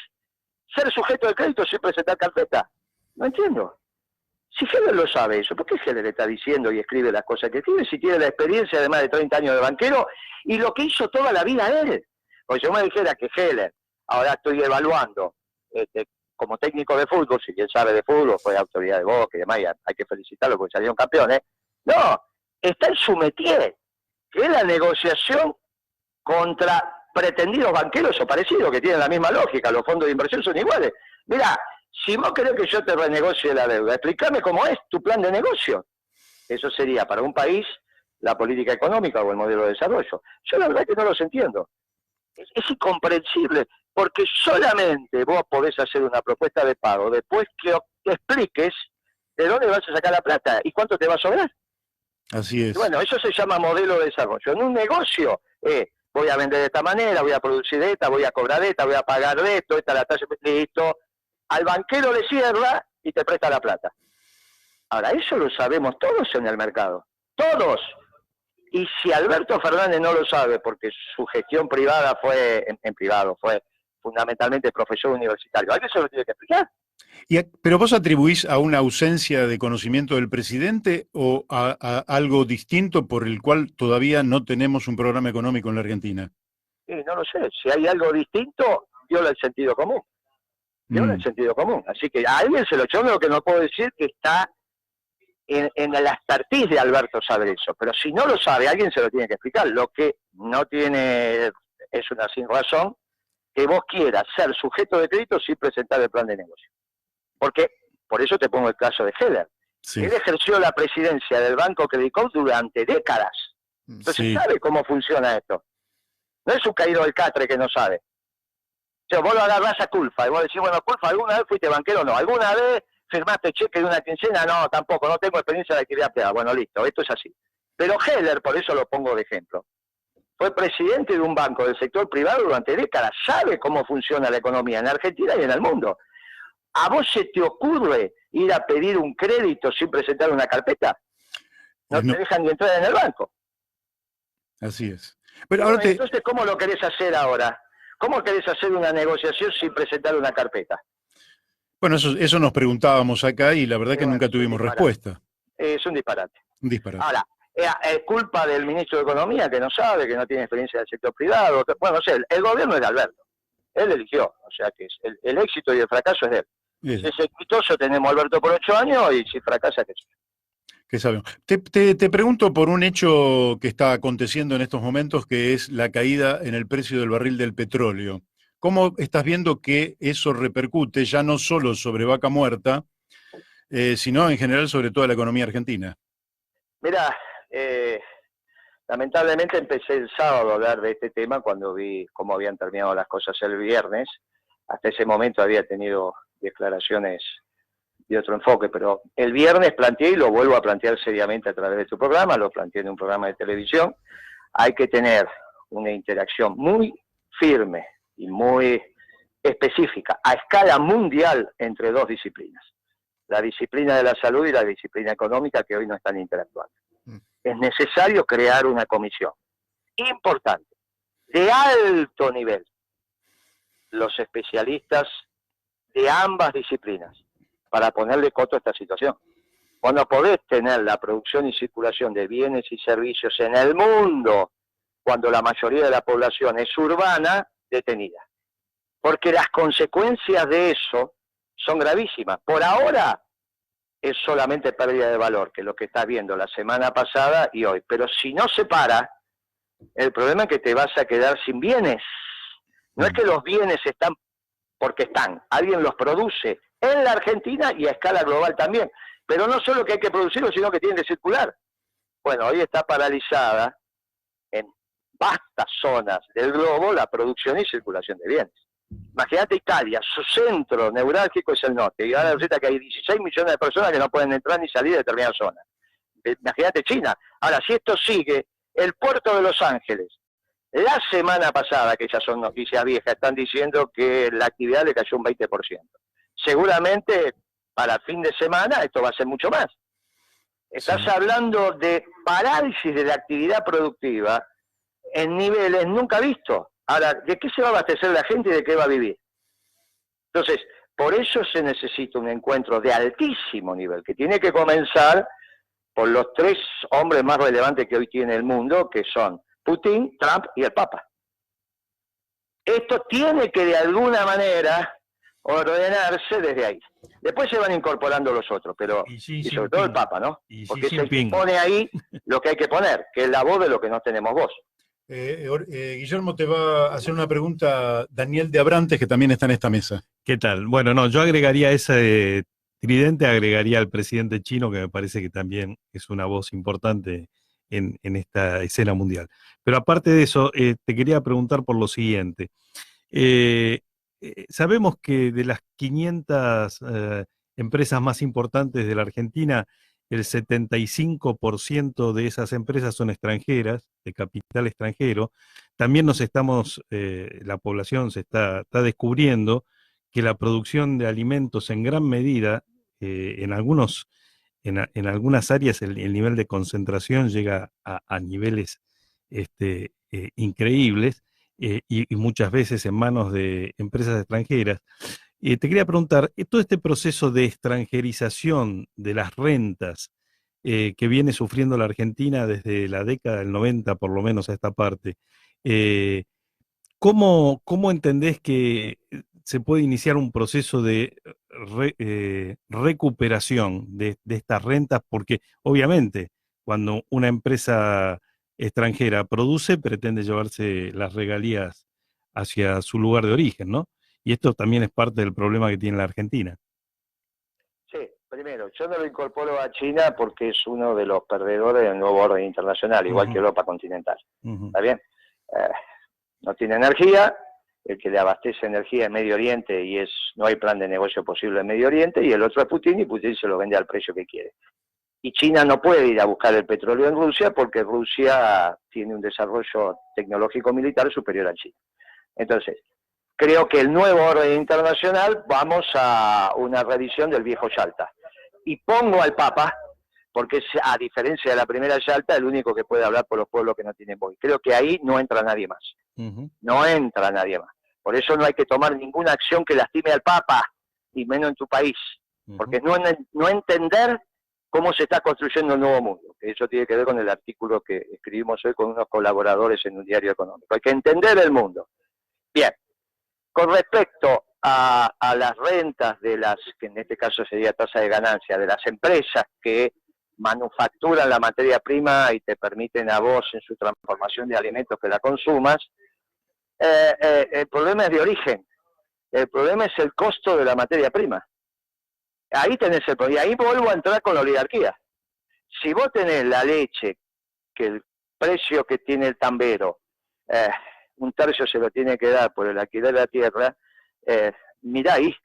ser sujeto de crédito sin presentar carpeta. No entiendo. Si Heller lo sabe eso, ¿por qué Heller está diciendo y escribe las cosas que escribe si tiene la experiencia de más de 30 años de banquero y lo que hizo toda la vida él? Porque si yo me dijera que Heller, ahora estoy evaluando como técnico de fútbol, si quien sabe de fútbol, fue autoridad de Boca y demás, y hay que felicitarlo porque salieron campeones. No, está en su métier, que es la negociación contra pretendidos banqueros o parecidos, que tienen la misma lógica, los fondos de inversión son iguales. Mirá, si vos querés que yo te renegocie la deuda, explícame cómo es tu plan de negocio. Eso sería para un país la política económica o el modelo de desarrollo. Yo la verdad que no los entiendo. Es incomprensible, porque solamente vos podés hacer una propuesta de pago después que te expliques de dónde vas a sacar la plata y cuánto te va a sobrar. Así es. Bueno, eso se llama modelo de desarrollo. En un negocio, voy a vender de esta manera, voy a producir de esta, voy a cobrar de esta, voy a pagar de esto, esta la tasa, listo. Al banquero le cierra y te presta la plata. Ahora, eso lo sabemos todos en el mercado. Todos. Y si Alberto Fernández no lo sabe, porque su gestión privada fue, en privado, fue fundamentalmente profesor universitario, ¿alguien se lo tiene que explicar? ¿Pero vos atribuís a una ausencia de conocimiento del presidente o a algo distinto por el cual todavía no tenemos un programa económico en la Argentina? No lo sé, si hay algo distinto, viola el sentido común. Viola el sentido común. Así que a alguien se lo echó, lo que no puedo decir que está en el expertise de Alberto saber eso. Pero si no lo sabe, alguien se lo tiene que explicar. Lo que no tiene es una sin razón que vos quieras ser sujeto de crédito sin presentar el plan de negocio. Porque, por eso te pongo el caso de Heller. Sí. Él ejerció la presidencia del Banco Credit Corp durante décadas. Entonces sabe cómo funciona esto. No es un caído del catre que no sabe. O sea, vos lo agarrás a Culfa y vos decís, bueno, Culfa, ¿alguna vez fuiste banquero o no? ¿Alguna vez firmaste cheque de una quincena? No, tampoco, no tengo experiencia de actividad privada. Bueno, listo, esto es así. Pero Heller, por eso lo pongo de ejemplo, fue presidente de un banco del sector privado durante décadas. Sabe cómo funciona la economía en Argentina y en el mundo. ¿A vos se te ocurre ir a pedir un crédito sin presentar una carpeta? No te dejan ni entrar en el banco. Así es. Pero ahora entonces, ¿cómo lo querés hacer ahora? ¿Cómo querés hacer una negociación sin presentar una carpeta? Bueno, eso nos preguntábamos acá y la verdad que nunca tuvimos respuesta. Es un disparate. Un disparate. Ahora, es culpa del ministro de Economía que no sabe, que no tiene experiencia del sector privado. Bueno, no sé, el gobierno es de Alberto. Él eligió, o sea que el éxito y el fracaso es de él. Si es exitoso, tenemos a Alberto por 8 años y si fracasa, ¿qué sé? ¿Qué sabemos? Te pregunto por un hecho que está aconteciendo en estos momentos, que es la caída en el precio del barril del petróleo. ¿Cómo estás viendo que eso repercute ya no solo sobre Vaca Muerta, sino en general sobre toda la economía argentina? Mira, lamentablemente empecé el sábado a hablar de este tema cuando vi cómo habían terminado las cosas el viernes. Hasta ese momento había tenido declaraciones de otro enfoque, pero el viernes planteé, y lo vuelvo a plantear seriamente a través de tu programa, lo planteé en un programa de televisión, hay que tener una interacción muy firme y muy específica, a escala mundial, entre dos disciplinas. La disciplina de la salud y la disciplina económica, que hoy no están interactuando. Es necesario crear una comisión importante, de alto nivel, los especialistas de ambas disciplinas, para ponerle coto a esta situación. Vos no podés tener la producción y circulación de bienes y servicios en el mundo cuando la mayoría de la población es urbana, detenida. Porque las consecuencias de eso son gravísimas. Por ahora es solamente pérdida de valor, que es lo que estás viendo la semana pasada y hoy. Pero si no se para, el problema es que te vas a quedar sin bienes. No es que los bienes están porque están, alguien los produce en la Argentina y a escala global también. Pero no solo que hay que producirlos, sino que tienen que circular. Bueno, hoy está paralizada en vastas zonas del globo la producción y circulación de bienes. Imagínate Italia, su centro neurálgico es el norte, y ahora resulta que hay 16 millones de personas que no pueden entrar ni salir de determinadas zonas. Imagínate China. Ahora, si esto sigue, el puerto de Los Ángeles, la semana pasada, que ya son noticias viejas, están diciendo que la actividad le cayó un 20%. Seguramente para el fin de semana esto va a ser mucho más. Estás hablando de parálisis de la actividad productiva en niveles nunca vistos. Ahora, ¿de qué se va a abastecer la gente y de qué va a vivir? Entonces, por eso se necesita un encuentro de altísimo nivel, que tiene que comenzar por los 3 hombres más relevantes que hoy tiene el mundo, que son Putin, Trump y el Papa. Esto tiene que de alguna manera ordenarse desde ahí. Después se van incorporando los otros, pero y sobre todo el Papa, ¿no? Porque es el que pone ahí lo que hay que poner, que es la voz de lo que no tenemos voz. Guillermo, te va a hacer una pregunta Daniel de Abrantes, que también está en esta mesa. ¿Qué tal? Bueno, no, yo agregaría ese tridente, agregaría al presidente chino, que me parece que también es una voz importante en esta escena mundial. Pero aparte de eso, te quería preguntar por lo siguiente. Sabemos que de las 500 empresas más importantes de la Argentina, el 75% de esas empresas son extranjeras, de capital extranjero. También la población se está descubriendo que la producción de alimentos en gran medida, en algunas áreas el nivel de concentración llega a niveles increíbles, y muchas veces en manos de empresas extranjeras. Te quería preguntar, todo este proceso de extranjerización de las rentas que viene sufriendo la Argentina desde la década del 90, por lo menos a esta parte, eh, ¿cómo entendés que se puede iniciar un proceso de recuperación de estas rentas? Porque obviamente cuando una empresa extranjera produce, pretende llevarse las regalías hacia su lugar de origen, ¿no? Y esto también es parte del problema que tiene la Argentina. Sí, primero, yo no lo incorporo a China porque es uno de los perdedores del nuevo orden internacional, igual que Europa continental. ¿Está bien? No tiene energía, el que le abastece energía es Medio Oriente y no hay plan de negocio posible en Medio Oriente, y el otro es Putin, y Putin se lo vende al precio que quiere. Y China no puede ir a buscar el petróleo en Rusia porque Rusia tiene un desarrollo tecnológico militar superior a China. Entonces, creo que el nuevo orden internacional vamos a una revisión del viejo Yalta. Y pongo al Papa, porque a diferencia de la primera Yalta, el único que puede hablar por los pueblos que no tienen voz. Creo que ahí no entra nadie más. No entra nadie más. Por eso no hay que tomar ninguna acción que lastime al Papa, y menos en tu país. Porque no entender cómo se está construyendo el nuevo mundo. Eso tiene que ver con el artículo que escribimos hoy con unos colaboradores en un diario económico. Hay que entender el mundo. Bien. Con respecto a las rentas de las, que en este caso sería tasa de ganancia, de las empresas que manufacturan la materia prima y te permiten a vos en su transformación de alimentos que la consumas, el problema es de origen. El problema es el costo de la materia prima. Ahí tenés el problema. Y ahí vuelvo a entrar con la oligarquía. Si vos tenés la leche, que el precio que tiene el tambero, un tercio se lo tiene que dar por el alquiler de la tierra, mira ahí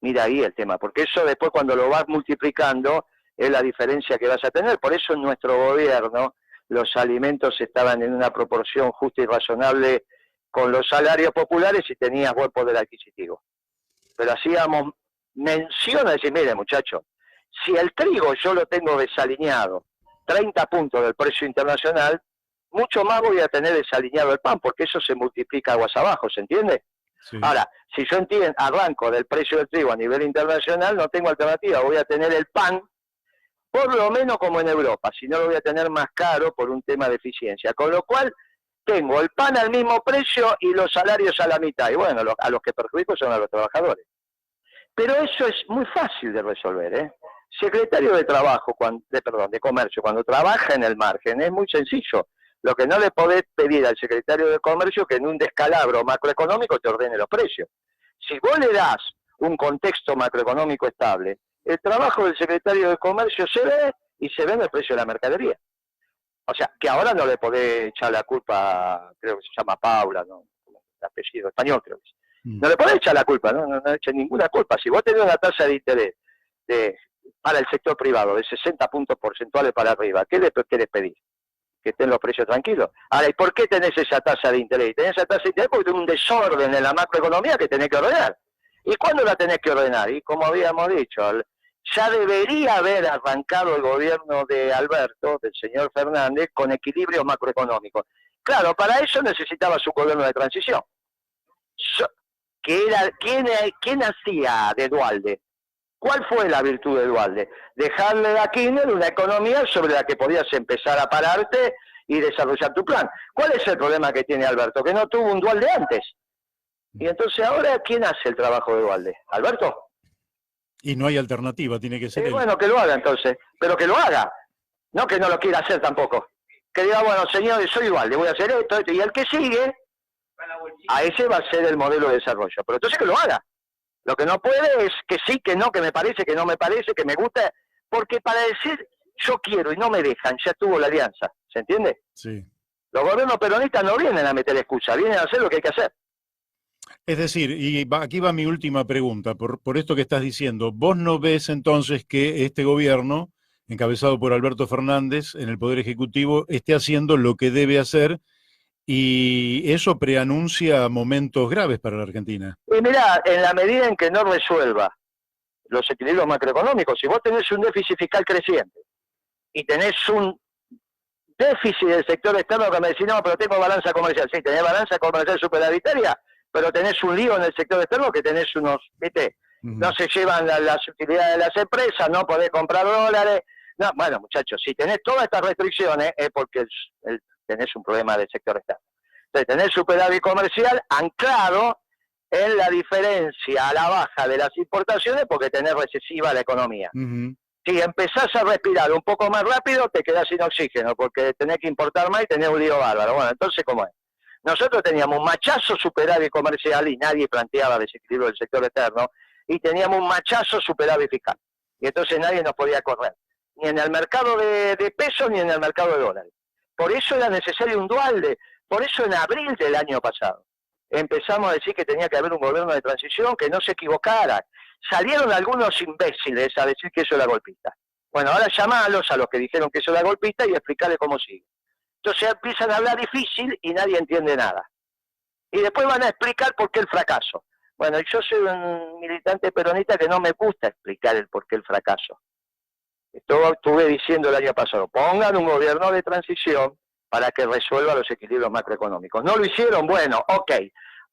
el tema, porque eso después cuando lo vas multiplicando es la diferencia que vas a tener. Por eso en nuestro gobierno los alimentos estaban en una proporción justa y razonable con los salarios populares y tenías buen poder adquisitivo. Pero hacíamos mención a decir, mire muchachos, si el trigo yo lo tengo desalineado 30 puntos del precio internacional, mucho más voy a tener desalineado el pan, porque eso se multiplica aguas abajo, ¿se entiende? Sí. Ahora, si yo arranco del precio del trigo a nivel internacional, no tengo alternativa, voy a tener el pan, por lo menos como en Europa, si no lo voy a tener más caro por un tema de eficiencia, con lo cual tengo el pan al mismo precio y los salarios a la mitad, y bueno, a los que perjudico son a los trabajadores. Pero eso es muy fácil de resolver, ¿eh? Secretario de Trabajo, de Comercio, cuando trabaja en el margen, es muy sencillo. Lo que no le podés pedir al secretario de Comercio que en un descalabro macroeconómico te ordene los precios. Si vos le das un contexto macroeconómico estable, el trabajo del secretario de Comercio se ve y se ve en el precio de la mercadería. O sea, que ahora no le podés echar la culpa, creo que se llama Paula, ¿no? El apellido español creo que es. No le podés echar la culpa, no eche ninguna culpa. Si vos tenés una tasa de interés para el sector privado de 60 puntos porcentuales para arriba, ¿qué le querés pedir? Que estén los precios tranquilos. Ahora, ¿y por qué tenés esa tasa de interés? Tenés esa tasa de interés porque tenés un desorden en la macroeconomía que tenés que ordenar. ¿Y cuándo la tenés que ordenar? Y como habíamos dicho, ya debería haber arrancado el gobierno de Alberto, del señor Fernández, con equilibrio macroeconómico. Claro, para eso necesitaba su gobierno de transición. ¿Quién hacía de Duhalde? ¿Cuál fue la virtud de Duhalde? Dejarle a Kirchner una economía sobre la que podías empezar a pararte y desarrollar tu plan. ¿Cuál es el problema que tiene Alberto? Que no tuvo un Duhalde antes. Y entonces ahora, ¿quién hace el trabajo de Duhalde? ¿Alberto? Y no hay alternativa, tiene que ser él. Bueno, que lo haga entonces, pero que lo haga. No que no lo quiera hacer tampoco. Que diga, bueno, señores, soy Duhalde, voy a hacer esto, y el que sigue, a ese va a ser el modelo de desarrollo. Pero entonces que lo haga. Lo que no puede es que sí, que no, que me parece, que no me parece, que me gusta, porque para decir yo quiero y no me dejan, ya tuvo la alianza, ¿se entiende? Sí. Los gobiernos peronistas no vienen a meter excusa, vienen a hacer lo que hay que hacer. Es decir, y aquí va mi última pregunta, por esto que estás diciendo, ¿vos no ves entonces que este gobierno, encabezado por Alberto Fernández en el Poder Ejecutivo, esté haciendo lo que debe hacer? Y eso preanuncia momentos graves para la Argentina. Y mirá, en la medida en que no resuelva los equilibrios macroeconómicos, si vos tenés un déficit fiscal creciente y tenés un déficit del sector externo que me decís, no, pero tengo balanza comercial. Sí, tenés balanza comercial superavitaria, pero tenés un lío en el sector externo que tenés unos, ¿viste? No se llevan las utilidades de las empresas, no podés comprar dólares. No, bueno, muchachos, si tenés todas estas restricciones es porque tenés un problema del sector externo. Entonces tenés superávit comercial anclado en la diferencia a la baja de las importaciones porque tenés recesiva la economía. Si empezás a respirar un poco más rápido, te quedás sin oxígeno porque tenés que importar más y tenés un lío bárbaro. Bueno, entonces, ¿cómo es? Nosotros teníamos un machazo superávit comercial y nadie planteaba desequilibrio del sector externo, y teníamos un machazo superávit fiscal. Y entonces nadie nos podía correr, ni en el mercado de pesos ni en el mercado de dólares. Por eso era necesario un dualde. Por eso en abril del año pasado empezamos a decir que tenía que haber un gobierno de transición, que no se equivocara. Salieron algunos imbéciles a decir que eso era golpista. Bueno, ahora llamalos a los que dijeron que eso era golpista y explicarles cómo sigue. Entonces empiezan a hablar difícil y nadie entiende nada. Y después van a explicar por qué el fracaso. Bueno, yo soy un militante peronista que no me gusta explicar el por qué el fracaso. Esto estuve diciendo el año pasado, pongan un gobierno de transición para que resuelva los equilibrios macroeconómicos. ¿No lo hicieron? Bueno, ok.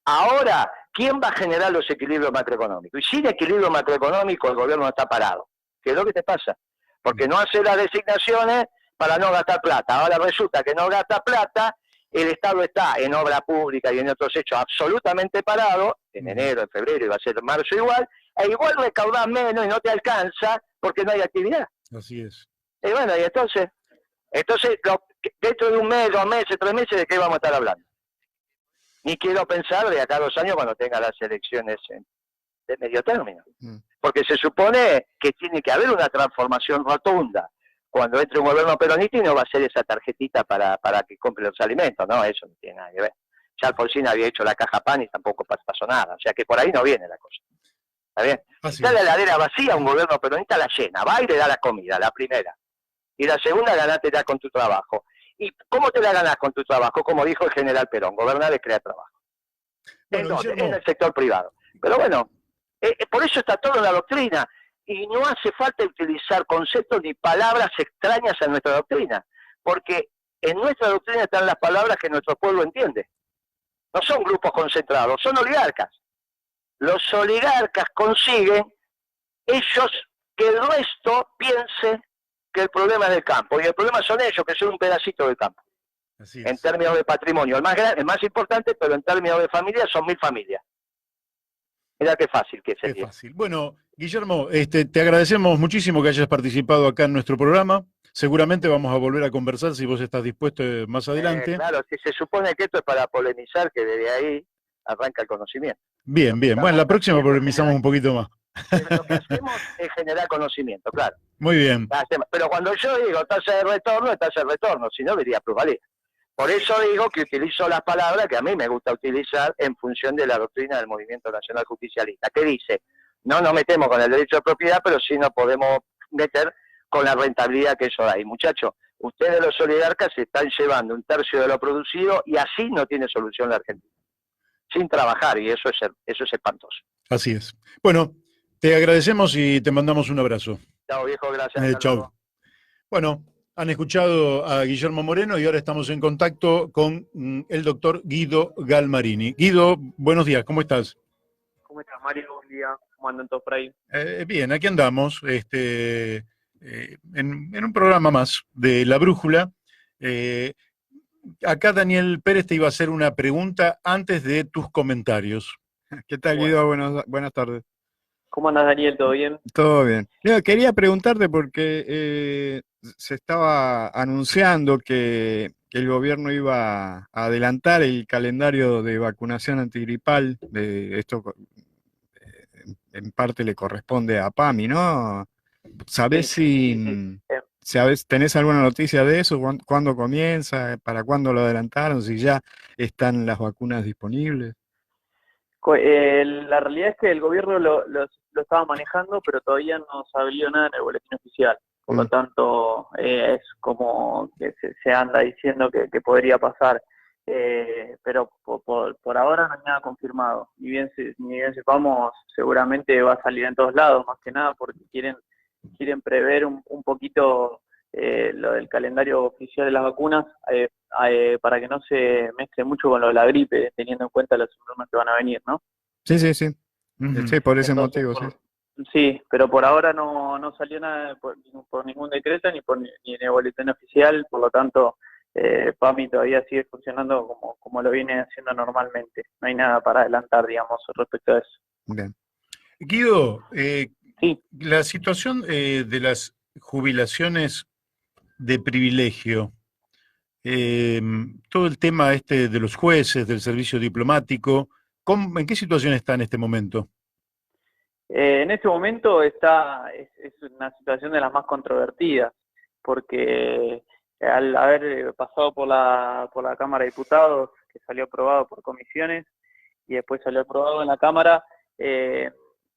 Ahora, ¿quién va a generar los equilibrios macroeconómicos? Y sin equilibrio macroeconómico el gobierno está parado. ¿Qué es lo que te pasa? Porque no hace las designaciones para no gastar plata. Ahora resulta que no gasta plata, el Estado está en obra pública y en otros hechos absolutamente parado, en enero, en febrero, y va a ser en marzo igual, e igual recaudás menos y no te alcanza porque no hay actividad. Así es. Y bueno, y entonces dentro de un mes, 2 meses, 3 meses, ¿de qué vamos a estar hablando? Ni quiero pensar de acá a 2 años cuando tenga las elecciones de medio término. Porque se supone que tiene que haber una transformación rotunda cuando entre un gobierno peronista y no va a ser esa tarjetita para que compre los alimentos. No, eso no tiene nada que ver. Ya Alfonsín había hecho la caja pan y tampoco pasó nada. O sea que por ahí no viene la cosa. ¿Está bien? Está la heladera vacía, un gobierno peronista la llena, va y le da la comida, la primera. Y la segunda, ganátela con tu trabajo. ¿Y cómo te la ganás con tu trabajo? Como dijo el general Perón, gobernar es crear trabajo. Bueno, en el sector privado. Pero bueno, por eso está todo en la doctrina. Y no hace falta utilizar conceptos ni palabras extrañas a nuestra doctrina. Porque en nuestra doctrina están las palabras que nuestro pueblo entiende. No son grupos concentrados, son oligarcas. Los oligarcas consiguen ellos que el resto piense que el problema es del campo, y el problema son ellos, que son un pedacito del campo. Así es. En términos de patrimonio, el más importante, pero en términos de familia son 1000 familias. Mira qué fácil que sería. Qué fácil. Bueno, Guillermo, te agradecemos muchísimo que hayas participado acá en nuestro programa. Seguramente vamos a volver a conversar si vos estás dispuesto más adelante. Claro, si se supone que esto es para polemizar, que desde ahí arranca el conocimiento. Bien, bien. Bueno, la próxima polemizamos un poquito más. Lo que hacemos es generar conocimiento, claro. Muy bien. Pero cuando yo digo tasa de retorno, es tasa de retorno, si no diría plusvalía. Por eso digo que utilizo las palabras que a mí me gusta utilizar en función de la doctrina del Movimiento Nacional Justicialista, que dice, no nos metemos con el derecho de propiedad, pero sí nos podemos meter con la rentabilidad que eso da. Y muchachos, ustedes los oligarcas se están llevando 1/3 de lo producido y así no tiene solución la Argentina. Sin trabajar, y eso es espantoso. Así es. Bueno, te agradecemos y te mandamos un abrazo. Chao, viejo, gracias. Chao. Bueno, han escuchado a Guillermo Moreno y ahora estamos en contacto con el doctor Guido Galmarini. Guido, buenos días, ¿cómo estás? ¿Cómo estás, Mario? Buen día. ¿Cómo andan todos por ahí? Bien, aquí andamos, en un programa más de La Brújula. Acá Daniel Pérez te iba a hacer una pregunta antes de tus comentarios. ¿Qué tal, Guido? Buenas tardes. ¿Cómo andas, Daniel? ¿Todo bien? Todo bien. Mira, quería preguntarte porque se estaba anunciando que el gobierno iba a adelantar el calendario de vacunación antigripal. Esto en parte le corresponde a PAMI, ¿no? ¿Sabés si tenés alguna noticia de eso? ¿Cuándo comienza? ¿Para cuándo lo adelantaron? ¿Si ya están las vacunas disponibles? La realidad es que el gobierno lo estaba manejando, pero todavía no salió nada en el boletín oficial. Por lo tanto, es como que se anda diciendo que podría pasar. Pero por ahora no hay nada confirmado. Ni bien sepamos, seguramente va a salir en todos lados, más que nada porque quieren prever un poquito lo del calendario oficial de las vacunas, para que no se mezcle mucho con lo de la gripe, teniendo en cuenta los síntomas que van a venir, ¿no? Sí, sí, sí. Ujú. Sí, por ese Entonces, motivo, sí. sí, pero por ahora no salió nada por ningún decreto ni en el boletín oficial, por lo tanto, PAMI todavía sigue funcionando como lo viene haciendo normalmente. No hay nada para adelantar, digamos, respecto a eso. Bien. Guido, Sí. la situación de las jubilaciones de privilegio, todo el tema este de los jueces, del servicio diplomático, ¿en qué situación está en este momento? En este momento es una situación de las más controvertidas, porque al haber pasado por la Cámara de Diputados, que salió aprobado por comisiones, y después salió aprobado en la Cámara,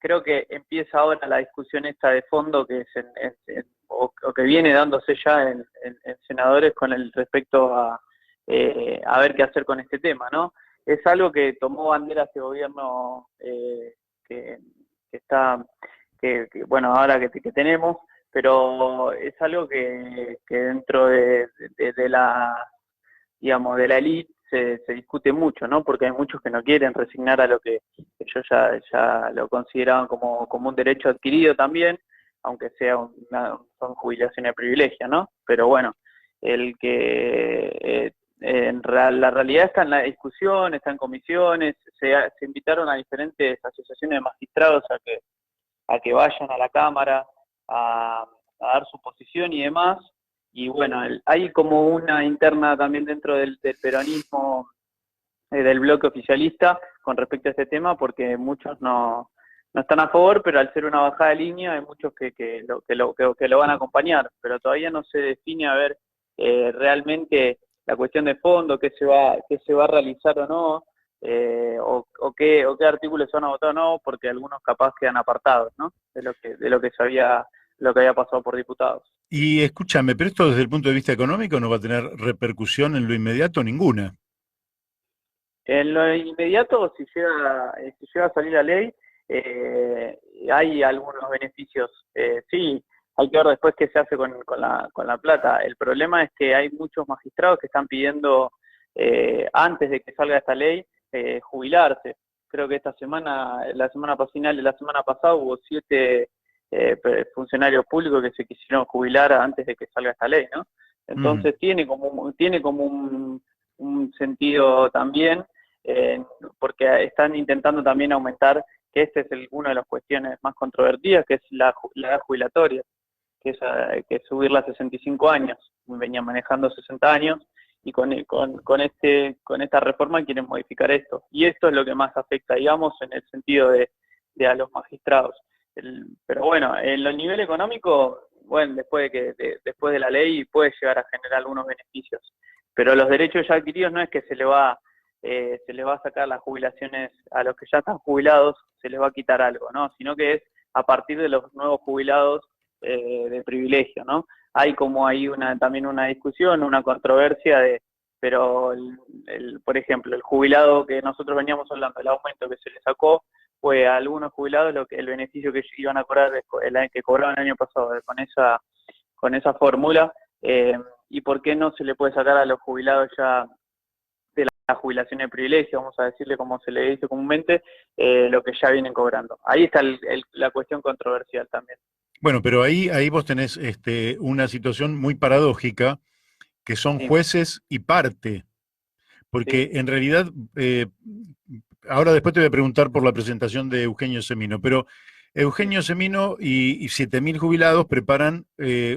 creo que empieza ahora la discusión esta de fondo que o que viene dándose ya en senadores con el respecto a ver qué hacer con este tema, ¿no? Es algo que tomó bandera este gobierno bueno, ahora que tenemos, pero es algo que dentro de la, digamos, de la élite se discute mucho, ¿no? Porque hay muchos que no quieren resignar a lo que ellos ya lo consideraban como un derecho adquirido también, aunque sea son jubilaciones de privilegio, ¿no? Pero bueno, la realidad está en la discusión, está en comisiones, se invitaron a diferentes asociaciones de magistrados a que vayan a la Cámara a dar su posición y demás. Y bueno, hay como una interna también dentro del peronismo, del bloque oficialista, con respecto a este tema, porque muchos no están a favor, pero al ser una bajada de línea hay muchos que lo van a acompañar, pero todavía no se define a ver realmente la cuestión de fondo, qué se va a realizar o no, o qué artículos se van a votar o no, porque algunos capaz quedan apartados, ¿no? De lo que había pasado por diputados. Y escúchame, pero esto desde el punto de vista económico no va a tener repercusión en lo inmediato ninguna. En lo inmediato, si llega a salir la ley, hay algunos beneficios. Sí, hay que ver después qué se hace con la plata. El problema es que hay muchos magistrados que están pidiendo, antes de que salga esta ley, jubilarse. Creo que la semana pasada hubo 7 funcionarios públicos que se quisieron jubilar antes de que salga esta ley, ¿no? Entonces tiene como un sentido también, porque están intentando también aumentar, que este es una de las cuestiones más controvertidas, que es la edad jubilatoria, que es subirla a 65 años. Venían manejando 60 años, y con esta reforma quieren modificar esto. Y esto es lo que más afecta, digamos, en el sentido de a los magistrados. Pero bueno, en el nivel económico, bueno, después de la ley puede llegar a generar algunos beneficios. Pero los derechos ya adquiridos no es que se le va a sacar las jubilaciones a los que ya están jubilados, se les va a quitar algo, ¿no? Sino que es a partir de los nuevos jubilados de privilegio, ¿no? Hay también una discusión, una controversia pero por ejemplo, el jubilado que nosotros veníamos hablando, el aumento que se le sacó, fue a algunos jubilados el beneficio que iban a cobrar, que cobraban el año pasado, con esa fórmula, y por qué no se le puede sacar a los jubilados ya de la jubilación de privilegio, vamos a decirle como se le dice comúnmente, lo que ya vienen cobrando. Ahí está la cuestión controversial también. Bueno, pero ahí vos tenés una situación muy paradójica, que son jueces y parte, porque en realidad, ahora después te voy a preguntar por la presentación de Eugenio Semino, pero Eugenio Semino y 7.000 jubilados preparan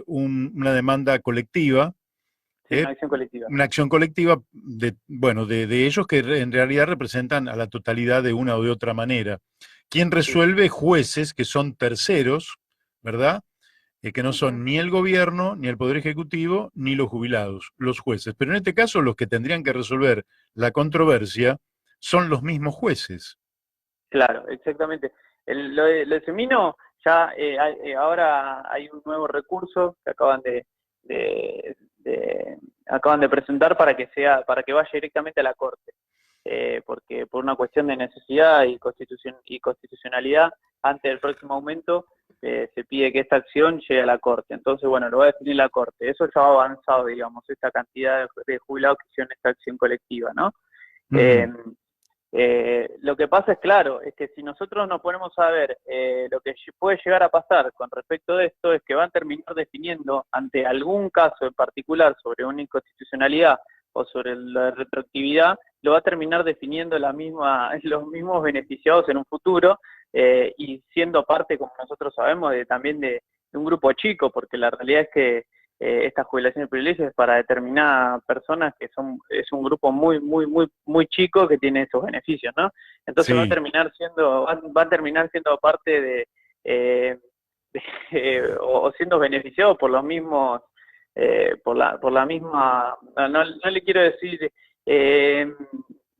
una demanda colectiva. Una acción colectiva. Una acción colectiva de ellos que en realidad representan a la totalidad de una o de otra manera. ¿Quién resuelve? Jueces que son terceros, ¿verdad? Que no son ni el gobierno, ni el Poder Ejecutivo, ni los jubilados, los jueces. Pero en este caso los que tendrían que resolver la controversia son los mismos jueces. Claro, exactamente. Lo de Semino, ya ahora hay un nuevo recurso que acaban de presentar para que vaya directamente a la Corte. Porque por una cuestión de necesidad y constitucionalidad, antes del próximo aumento, se pide que esta acción llegue a la Corte. Entonces, bueno, lo va a definir la Corte. Eso ya ha avanzado, digamos, esta cantidad de jubilados que hicieron esta acción colectiva, ¿no? Lo que pasa es, claro, es que si nosotros nos ponemos a ver lo que puede llegar a pasar con respecto a esto, es que van a terminar definiendo, ante algún caso en particular sobre una inconstitucionalidad o sobre la retroactividad, lo va a terminar definiendo los mismos beneficiados en un futuro, y siendo parte, como nosotros sabemos, también de un grupo chico, porque la realidad es que esta jubilación de privilegios es para determinadas personas que es un grupo muy chico que tiene esos beneficios, ¿no? Entonces Sí. va a terminar siendo parte o siendo beneficiado por los mismos, por la misma, no le quiero decir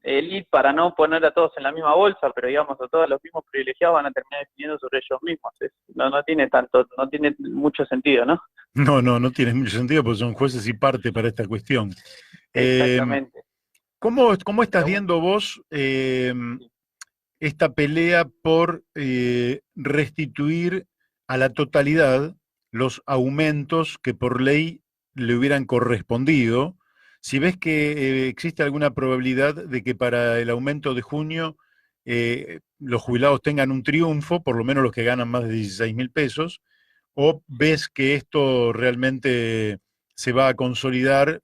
elite para no poner a todos en la misma bolsa, pero digamos, a todos los mismos privilegiados van a terminar definiendo sobre ellos mismos. No tiene mucho sentido, ¿no? No tiene mucho sentido porque son jueces y parte para esta cuestión. Exactamente. ¿Cómo estás viendo vos esta pelea por restituir a la totalidad los aumentos que por ley le hubieran correspondido? Si ves que existe alguna probabilidad de que para el aumento de junio los jubilados tengan un triunfo, por lo menos los que ganan más de 16.000 pesos, o ves que esto realmente se va a consolidar,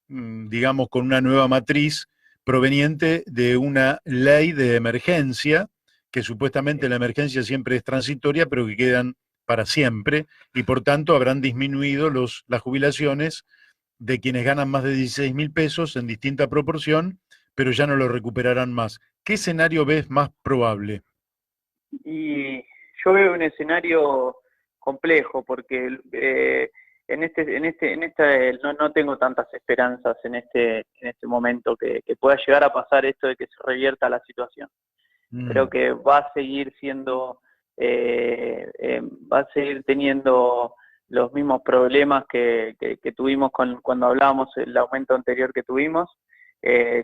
digamos, con una nueva matriz proveniente de una ley de emergencia, que supuestamente la emergencia siempre es transitoria, pero que quedan para siempre, y por tanto habrán disminuido las jubilaciones de quienes ganan más de 16.000 pesos en distinta proporción, pero ya no lo recuperarán más. ¿Qué escenario ves más probable? Y yo veo un escenario complejo, porque no tengo tantas esperanzas en este momento que pueda llegar a pasar esto de que se revierta la situación. Creo que va a seguir siendo, va a seguir teniendo los mismos problemas que tuvimos cuando hablábamos el aumento anterior que tuvimos,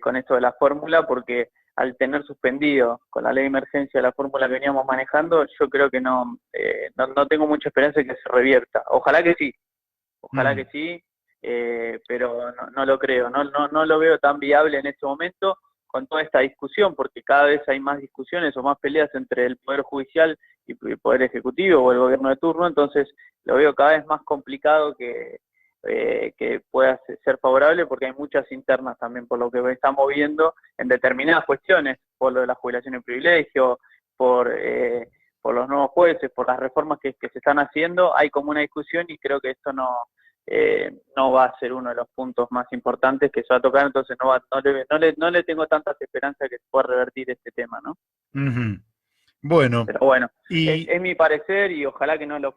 con esto de la fórmula, porque al tener suspendido con la ley de emergencia la fórmula que veníamos manejando, yo creo que no tengo mucha esperanza de que se revierta. Ojalá que sí, pero no lo creo, no lo veo tan viable en este momento con toda esta discusión, porque cada vez hay más discusiones o más peleas entre el Poder Judicial y el Poder Ejecutivo o el gobierno de turno, entonces lo veo cada vez más complicado que pueda ser favorable, porque hay muchas internas también por lo que estamos viendo en determinadas cuestiones, por lo de la jubilación en privilegio, por los nuevos jueces, por las reformas que se están haciendo, hay como una discusión y creo que esto no va a ser uno de los puntos más importantes que se va a tocar, entonces no le tengo tantas esperanzas que se pueda revertir este tema, ¿no? Bueno. Pero bueno, es mi parecer y ojalá que no no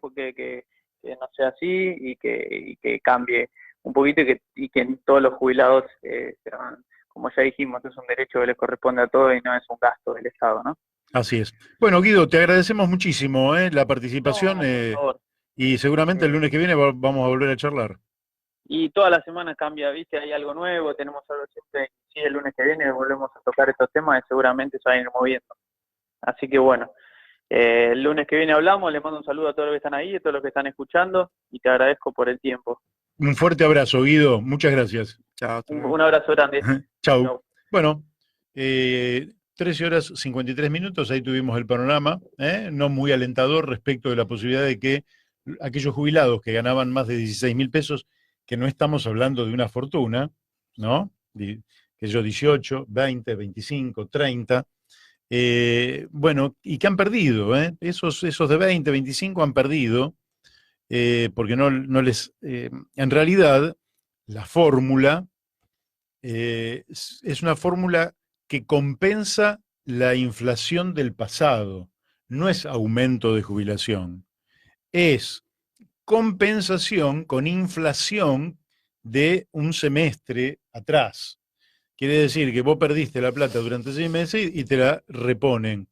sea así y que cambie un poquito y que todos los jubilados sean, como ya dijimos, es un derecho que les corresponde a todos y no es un gasto del Estado, ¿no? Así es. Bueno, Guido, te agradecemos muchísimo la participación por favor. Y seguramente el lunes que viene vamos a volver a charlar. Y toda la semana cambia, ¿viste? Hay algo nuevo, tenemos algo siempre, sí, el lunes que viene volvemos a tocar estos temas y seguramente se van a ir moviendo. Así que bueno, el lunes que viene hablamos, les mando un saludo a todos los que están ahí, a todos los que están escuchando y te agradezco por el tiempo. Un fuerte abrazo, Guido, muchas gracias. Chao. Un abrazo grande. Chau. Bueno, 13 horas 53 minutos, ahí tuvimos el panorama, no muy alentador respecto de la posibilidad de que aquellos jubilados que ganaban más de 16.000 pesos, que no estamos hablando de una fortuna, ¿no? Que yo 18, 20, 25, 30, bueno, y que han perdido, esos de 20, 25 han perdido, porque no les... en realidad, la fórmula es una fórmula que compensa la inflación del pasado, no es aumento de jubilación, es compensación con inflación de un semestre atrás. Quiere decir que vos perdiste la plata durante 6 meses y te la reponen.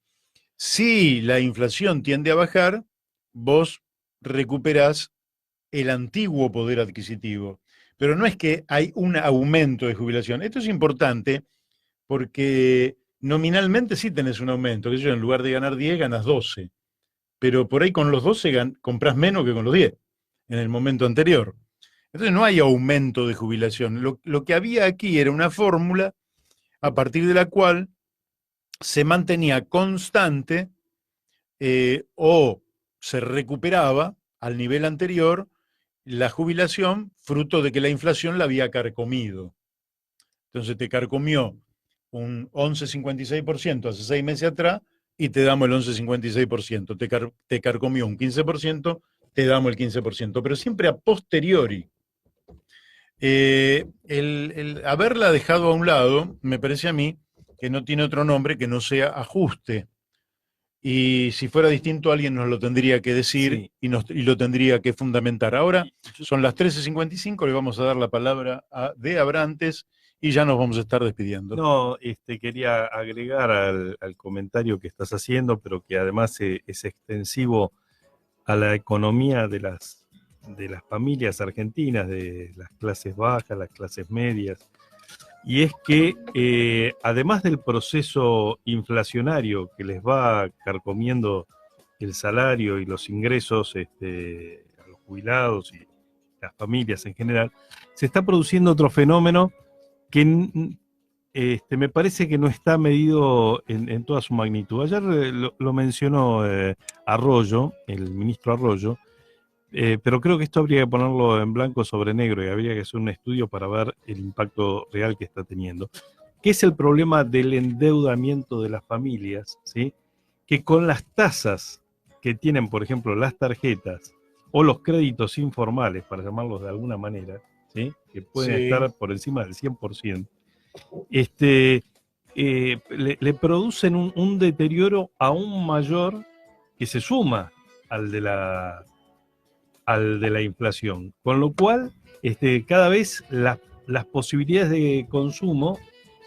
Si la inflación tiende a bajar, vos recuperás el antiguo poder adquisitivo. Pero no es que hay un aumento de jubilación. Esto es importante porque nominalmente sí tenés un aumento, que en lugar de ganar 10, ganas 12. pero por ahí con los 12 compras menos que con los 10 en el momento anterior. Entonces no hay aumento de jubilación. Lo que había aquí era una fórmula a partir de la cual se mantenía constante o se recuperaba al nivel anterior la jubilación, fruto de que la inflación la había carcomido. Entonces te carcomió un 11,56% hace 6 meses atrás y te damos el 11,56%. Te carcomió un 15%, te damos el 15%, pero siempre a posteriori. El haberla dejado a un lado, me parece a mí, que no tiene otro nombre que no sea ajuste. Y si fuera distinto, alguien nos lo tendría que decir y lo tendría que fundamentar. Ahora son las 13:55, le vamos a dar la palabra a De Abrantes y ya nos vamos a estar despidiendo. No, quería agregar al comentario que estás haciendo, pero que además es extensivo a la economía de las familias argentinas, de las clases bajas, las clases medias, y es que además del proceso inflacionario que les va carcomiendo el salario y los ingresos a los jubilados y las familias en general, se está produciendo otro fenómeno que me parece que no está medido en toda su magnitud. Ayer lo mencionó Arroyo, el ministro Arroyo, pero creo que esto habría que ponerlo en blanco sobre negro y habría que hacer un estudio para ver el impacto real que está teniendo. ¿Qué es el problema del endeudamiento de las familias? ¿Sí? Que con las tasas que tienen, por ejemplo, las tarjetas o los créditos informales, para llamarlos de alguna manera, ¿sí? Que pueden estar por encima del 100%, le producen un deterioro aún mayor que se suma al de la inflación, con lo cual cada vez las posibilidades de consumo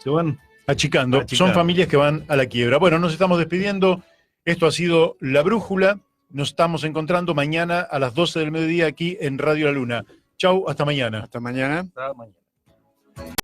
se van achicando. Son familias que van a la quiebra. Bueno, nos estamos despidiendo. Esto ha sido La Brújula. Nos estamos encontrando mañana a las 12 del mediodía aquí en Radio La Luna. Chau, hasta mañana. Hasta mañana. Hasta mañana.